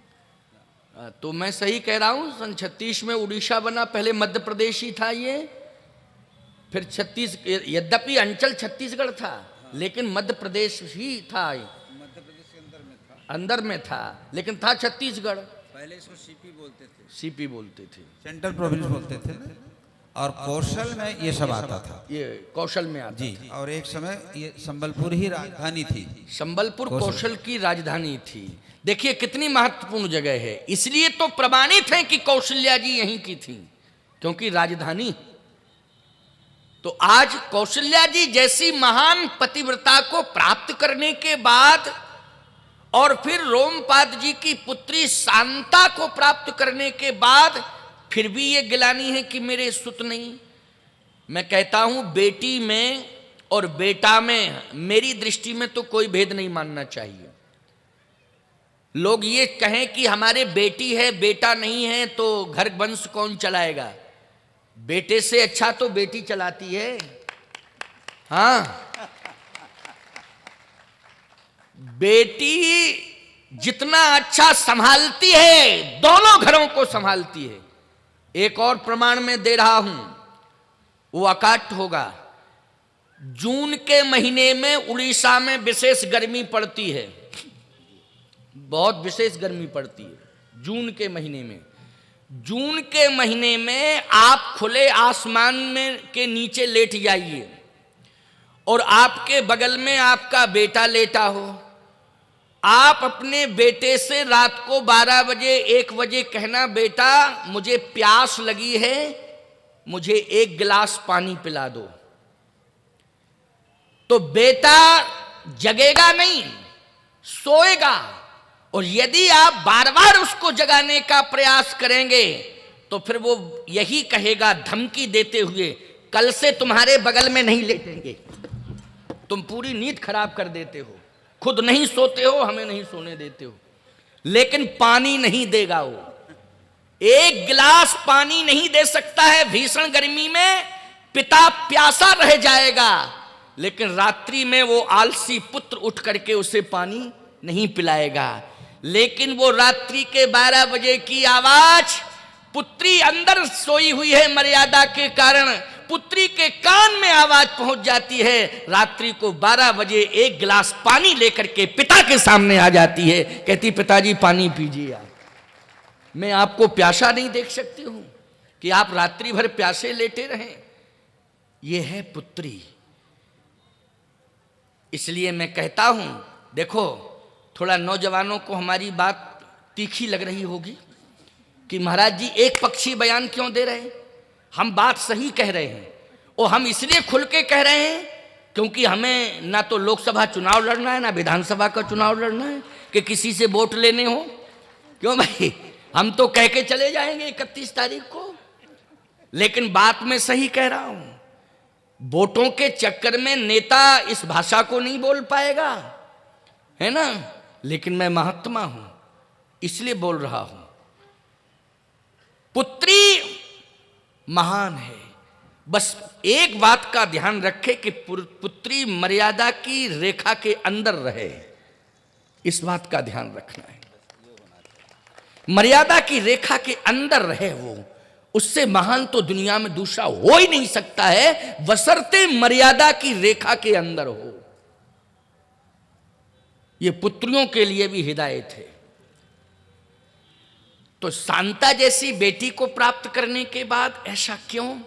तो मैं सही कह रहा हूँ। सन 36 में उड़ीसा बना, पहले मध्य प्रदेश ही था ये, फिर यद्यपि अंचल छत्तीसगढ़ था, लेकिन मध्य प्रदेश ही था, मध्य प्रदेश के अंदर में था, अंदर में था, लेकिन था छत्तीसगढ़। पहले इसको सीपी बोलते थे, सीपी बोलते थे, सेंट्रल प्रोविंस बोलते थे ना? और कौशल में ये सब आता था, ये कौशल में आता जी। था। और एक समय ये संबलपुर ही राजधानी थी। संबलपुर कौशल की राजधानी थी। देखिए कितनी महत्वपूर्ण जगह है। इसलिए तो प्रमाणित है कि कौशल्या जी यहीं की थी, क्योंकि राजधानी। तो आज कौशल्या जी जैसी महान पतिव्रता को प्राप्त करने के बाद, और फिर रोमपाद जी की पुत्री शांता को प्राप्त करने के बाद, फिर भी ये गिलानी है कि मेरे सुत नहीं। मैं कहता हूं बेटी में और बेटा में मेरी दृष्टि में तो कोई भेद नहीं मानना चाहिए। लोग ये कहें कि हमारे बेटी है बेटा नहीं है तो घर वंश कौन चलाएगा? बेटे से अच्छा तो बेटी चलाती है। हाँ, बेटी जितना अच्छा संभालती है, दोनों घरों को संभालती है। एक और प्रमाण में दे रहा हूं, वो अकाट होगा। जून के महीने में उड़ीसा में विशेष गर्मी पड़ती है, बहुत विशेष गर्मी पड़ती है जून के महीने में। जून के महीने में आप खुले आसमान में के नीचे लेट जाइए और आपके बगल में आपका बेटा लेटा हो। आप अपने बेटे से रात को 12 बजे 1 बजे कहना, बेटा मुझे प्यास लगी है, मुझे 1 गिलास पानी पिला दो। तो बेटा जगेगा नहीं, सोएगा। और यदि आप बार बार उसको जगाने का प्रयास करेंगे तो फिर वो यही कहेगा धमकी देते हुए, कल से तुम्हारे बगल में नहीं लेटेंगे। तुम पूरी नींद खराब कर देते हो, खुद नहीं सोते हो, हमें नहीं सोने देते हो। लेकिन पानी नहीं देगा वो, 1 गिलास पानी नहीं दे सकता है। भीषण गर्मी में पिता प्यासा रह जाएगा, लेकिन रात्रि में वो आलसी पुत्र उठ करके उसे पानी नहीं पिलाएगा। लेकिन वो रात्रि के 12 बजे की आवाज, पुत्री अंदर सोई हुई है मर्यादा के कारण, पुत्री के कान में आवाज पहुंच जाती है। रात्रि को 12 बजे एक गिलास पानी लेकर के पिता के सामने आ जाती है, कहती पिताजी पानी पीजिए आप। मैं आपको प्यासा नहीं देख सकती हूं कि आप रात्रि भर प्यासे लेटे रहें। यह है पुत्री। इसलिए मैं कहता हूं, देखो थोड़ा नौजवानों को हमारी बात तीखी लग रही होगी कि महाराज जी एक पक्षी बयान क्यों दे रहे हैं। हम बात सही कह रहे हैं और हम इसलिए खुल के कह रहे हैं क्योंकि हमें ना तो लोकसभा चुनाव लड़ना है ना विधानसभा का चुनाव लड़ना है कि किसी से वोट लेने हो। क्यों भाई, हम तो कह के चले जाएंगे 31 तारीख को, लेकिन बात मैं सही कह रहा हूं। वोटों के चक्कर में नेता इस भाषा को नहीं बोल पाएगा, है ना, लेकिन मैं महात्मा हूं इसलिए बोल रहा हूं। पुत्री महान है, बस एक बात का ध्यान रखे कि पुत्री मर्यादा की रेखा के अंदर रहे, इस बात का ध्यान रखना है। मर्यादा की रेखा के अंदर रहे वो, उससे महान तो दुनिया में दूसरा हो ही नहीं सकता है, बशर्ते मर्यादा की रेखा के अंदर हो। ये पुत्रियों के लिए भी हिदायत है। तो शांता जैसी बेटी को प्राप्त करने के बाद ऐसा क्यों?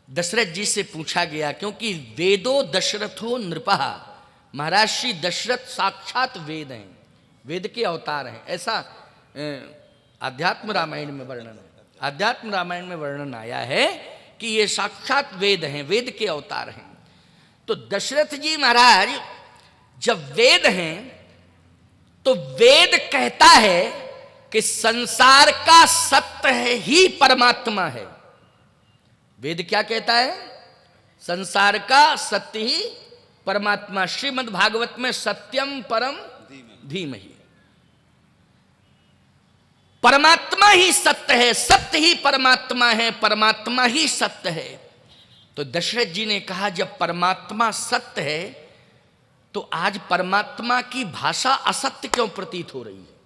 दशरथ जी से पूछा गया, क्योंकि वेदो दशरथो नृपः, महाराज श्री दशरथ साक्षात वेद हैं, वेद के अवतार हैं। ऐसा अध्यात्म रामायण में वर्णन है, अध्यात्म रामायण में वर्णन आया है कि ये साक्षात वेद हैं, वेद के अवतार हैं। तो दशरथ जी महाराज जब वेद हैं तो वेद कहता है कि संसार का सत्य ही परमात्मा है। वेद क्या कहता है? संसार का सत्य ही परमात्मा। श्रीमद् भागवत में सत्यम परम धीमहि, परमात्मा ही सत्य है, सत्य ही परमात्मा है, परमात्मा ही सत्य है। तो दशरथ जी ने कहा जब परमात्मा सत्य है तो आज परमात्मा की भाषा असत्य क्यों प्रतीत हो रही है?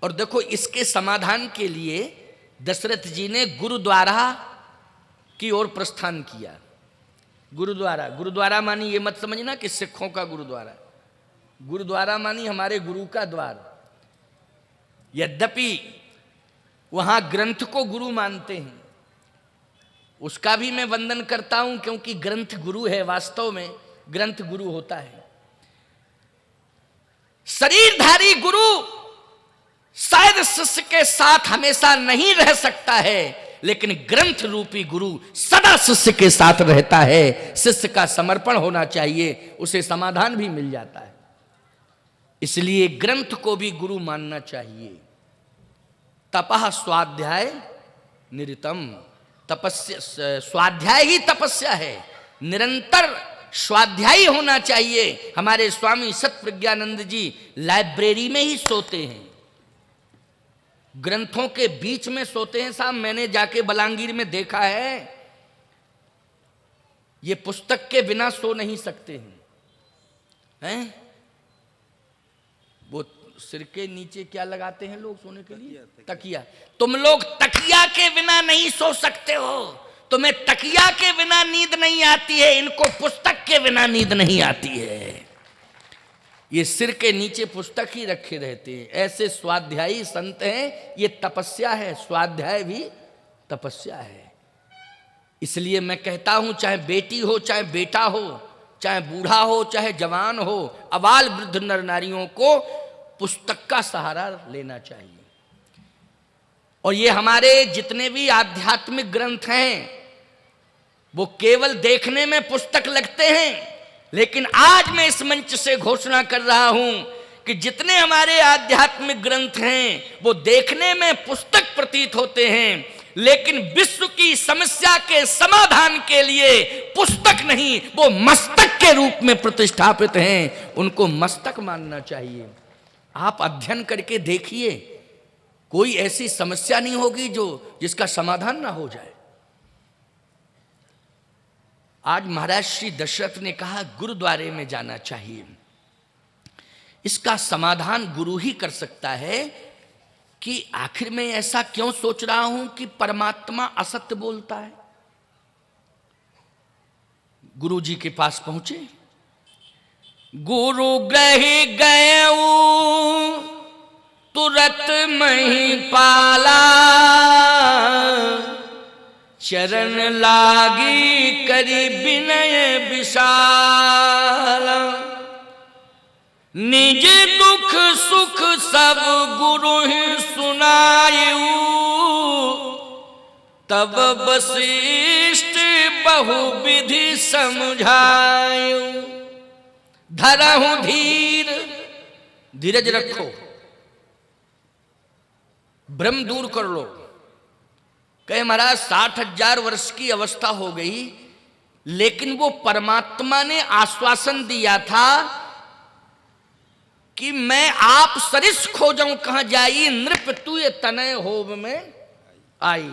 और देखो इसके समाधान के लिए दशरथ जी ने गुरुद्वारा की ओर प्रस्थान किया। गुरुद्वारा, गुरुद्वारा मानी ये मत समझना कि सिखों का गुरुद्वारा, गुरुद्वारा मानी हमारे गुरु का द्वार। यद्यपि वहां ग्रंथ को गुरु मानते हैं, उसका भी मैं वंदन करता हूं क्योंकि ग्रंथ गुरु है, वास्तव में ग्रंथ गुरु होता है। शरीरधारी गुरु शायद शिष्य के साथ हमेशा नहीं रह सकता है, लेकिन ग्रंथ रूपी गुरु सदा शिष्य के साथ रहता है। शिष्य का समर्पण होना चाहिए, उसे समाधान भी मिल जाता है। इसलिए ग्रंथ को भी गुरु मानना चाहिए। तपः स्वाध्याय निरतम, तपस्या, स्वाध्याय ही तपस्या है, निरंतर स्वाध्यायी होना चाहिए। हमारे स्वामी सतप्रज्ञानंद जी लाइब्रेरी में ही सोते हैं, ग्रंथों के बीच में सोते हैं साहब। मैंने जाके बलांगीर में देखा है, ये पुस्तक के बिना सो नहीं सकते हैं। वो सिर के नीचे क्या लगाते हैं लोग सोने के लिए? तकिया। तुम लोग तकिया के बिना नहीं सो सकते हो, तुम्हें तकिया के बिना नींद नहीं आती है, इनको पुस्तक के बिना नींद नहीं आती है। ये सिर के नीचे पुस्तक ही रखे रहते हैं। ऐसे स्वाध्यायी संत हैं। ये तपस्या है, स्वाध्याय भी तपस्या है। इसलिए मैं कहता हूं, चाहे बेटी हो, चाहे बेटा हो, चाहे बूढ़ा हो, चाहे जवान हो, अबाल वृद्ध नर नारियों को पुस्तक का सहारा लेना चाहिए। और ये हमारे जितने भी आध्यात्मिक ग्रंथ हैं वो केवल देखने में पुस्तक लगते हैं, लेकिन आज मैं इस मंच से घोषणा कर रहा हूं कि जितने हमारे आध्यात्मिक ग्रंथ हैं वो देखने में पुस्तक प्रतीत होते हैं, लेकिन विश्व की समस्या के समाधान के लिए पुस्तक नहीं, वो मस्तक के रूप में प्रतिष्ठापित हैं। उनको मस्तक मानना चाहिए। आप अध्ययन करके देखिए, कोई ऐसी समस्या नहीं होगी जिसका समाधान ना हो जाए। आज महाराज श्री दशरथ ने कहा गुरुद्वारे में जाना चाहिए। इसका समाधान गुरु ही कर सकता है कि आखिर में ऐसा क्यों सोच रहा हूं कि परमात्मा असत्य बोलता है। गुरु जी के पास पहुंचे, गुरु ग्रह गए तुरत मही पाला, चरण लागी करी विनय विशाल, निज दुख सुख सब गुरु ही सुनायु, तब वशिष्ठ बहुविधि समझायु। धरहु धीर, धीरज रखो, भ्रम दूर कर लो। कहे महाराज 60,000 वर्ष की अवस्था हो गई, लेकिन वो परमात्मा ने आश्वासन दिया था कि मैं आप सरिस खोजऊं कहां जाई, नृप तू ये तनय होव में आई।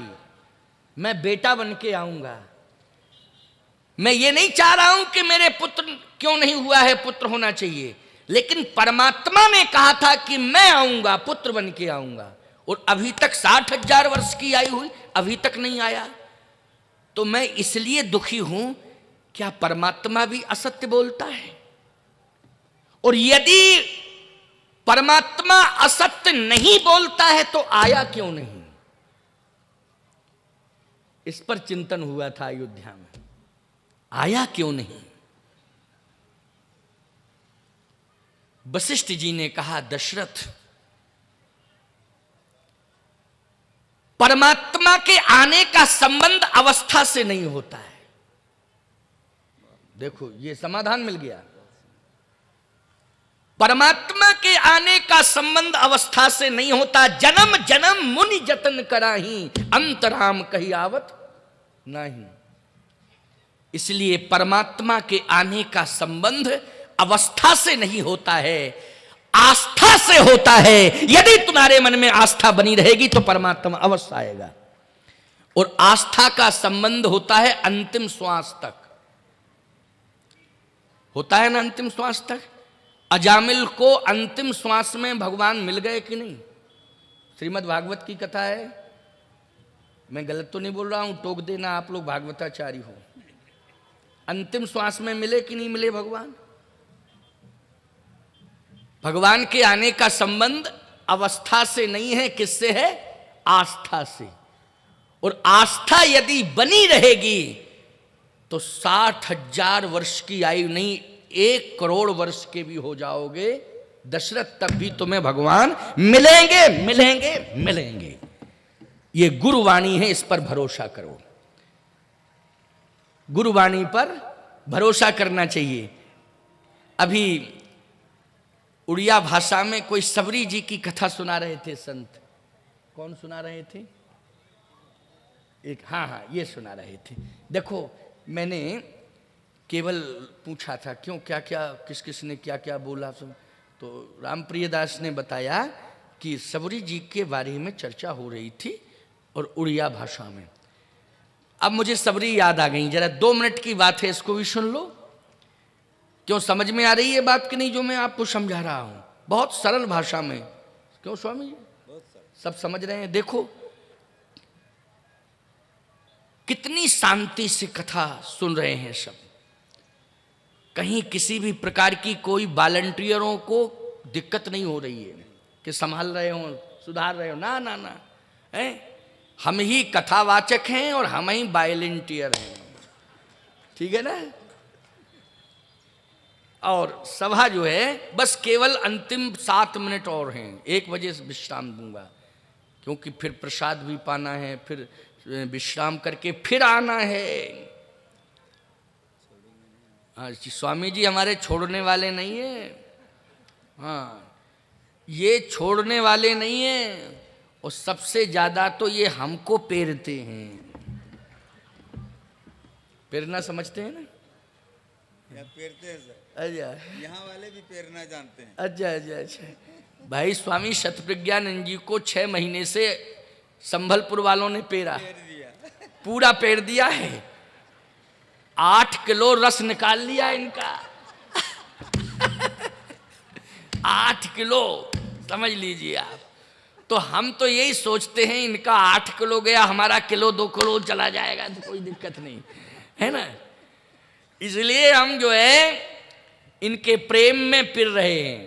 मैं बेटा बन के आऊंगा। मैं ये नहीं चाह रहा हूं कि मेरे पुत्र क्यों नहीं हुआ है, पुत्र होना चाहिए, लेकिन परमात्मा ने कहा था कि मैं आऊंगा, पुत्र बन के आऊंगा। और अभी तक 60,000 वर्ष की आयु हुई, अभी तक नहीं आया। तो मैं इसलिए दुखी हूं, क्या परमात्मा भी असत्य बोलता है? और यदि परमात्मा असत्य नहीं बोलता है तो आया क्यों नहीं? इस पर चिंतन हुआ था अयोध्या में। आया क्यों नहीं? वशिष्ठ जी ने कहा, दशरथ, परमात्मा के आने का संबंध अवस्था से नहीं होता है। देखो, ये समाधान मिल गया। परमात्मा के आने का संबंध अवस्था से नहीं होता। जन्म जन्म मुनि जतन कराही, अंतराम कही आवत नहीं। इसलिए परमात्मा के आने का संबंध अवस्था से नहीं होता है, आस्था से होता है। यदि तुम्हारे मन में आस्था बनी रहेगी तो परमात्मा अवश्य आएगा। और आस्था का संबंध होता है अंतिम श्वास तक, होता है ना, अंतिम श्वास तक। अजामिल को अंतिम श्वास में भगवान मिल गए कि नहीं? श्रीमद् भागवत की कथा है। मैं गलत तो नहीं बोल रहा हूं, टोक देना, आप लोग भागवताचारी हो। अंतिम श्वास में मिले कि नहीं मिले भगवान? भगवान के आने का संबंध अवस्था से नहीं है, किससे है? आस्था से। और आस्था यदि बनी रहेगी तो 60,000 वर्ष की आयु नहीं, 1 करोड़ वर्ष के भी हो जाओगे दशरथ, तब भी तुम्हें भगवान मिलेंगे मिलेंगे मिलेंगे। ये गुरुवाणी है, इस पर भरोसा करो। गुरुवाणी पर भरोसा करना चाहिए। अभी उड़िया भाषा में कोई सबरी जी की कथा सुना रहे थे संत। कौन सुना रहे थे? एक, हाँ, ये सुना रहे थे। देखो, मैंने केवल पूछा था क्यों, क्या क्या, किस किस ने क्या क्या बोला। तो रामप्रिय दास ने बताया कि सबरी जी के बारे में चर्चा हो रही थी और उड़िया भाषा में। अब मुझे सबरी याद आ गई। जरा 2 मिनट की बात है, इसको भी सुन लो। क्यों, समझ में आ रही है बात कि नहीं जो मैं आपको समझा रहा हूं? बहुत सरल भाषा में। क्यों स्वामी जी, सब समझ रहे हैं? देखो कितनी शांति से कथा सुन रहे हैं सब। कहीं किसी भी प्रकार की कोई वॉलंटियरों को दिक्कत नहीं हो रही है कि संभाल रहे हो, सुधार रहे हो। ना ना ना, है, हम ही कथावाचक हैं और हम ही वॉलंटियर हैं। ठीक है ना? और सभा जो है बस केवल अंतिम 7 मिनट और हैं, 1 बजे से विश्राम दूंगा, क्योंकि फिर प्रसाद भी पाना है, फिर विश्राम करके फिर आना है। हाँ, स्वामी जी हमारे छोड़ने वाले नहीं है। हाँ, ये छोड़ने वाले नहीं है, और सबसे ज्यादा तो ये हमको पेरते हैं। पेरना समझते हैं ना? पेरते हैं सर। अच्छा, यहाँ वाले भी पेरना जानते हैं। अच्छा अच्छा अच्छा। भाई स्वामी शतप्रज्ञानंद जी को 6 महीने से संभलपुर वालों ने पेरा, पेर दिया। पूरा पेर दिया है। 8 किलो रस निकाल लिया इनका। 8 किलो, समझ लीजिए आप। तो हम तो यही सोचते हैं इनका 8 किलो गया, हमारा किलो 2 किलो चला जाएगा तो कोई दिक्कत नहीं है ना। इसलिए हम जो है इनके प्रेम में फिर रहे हैं।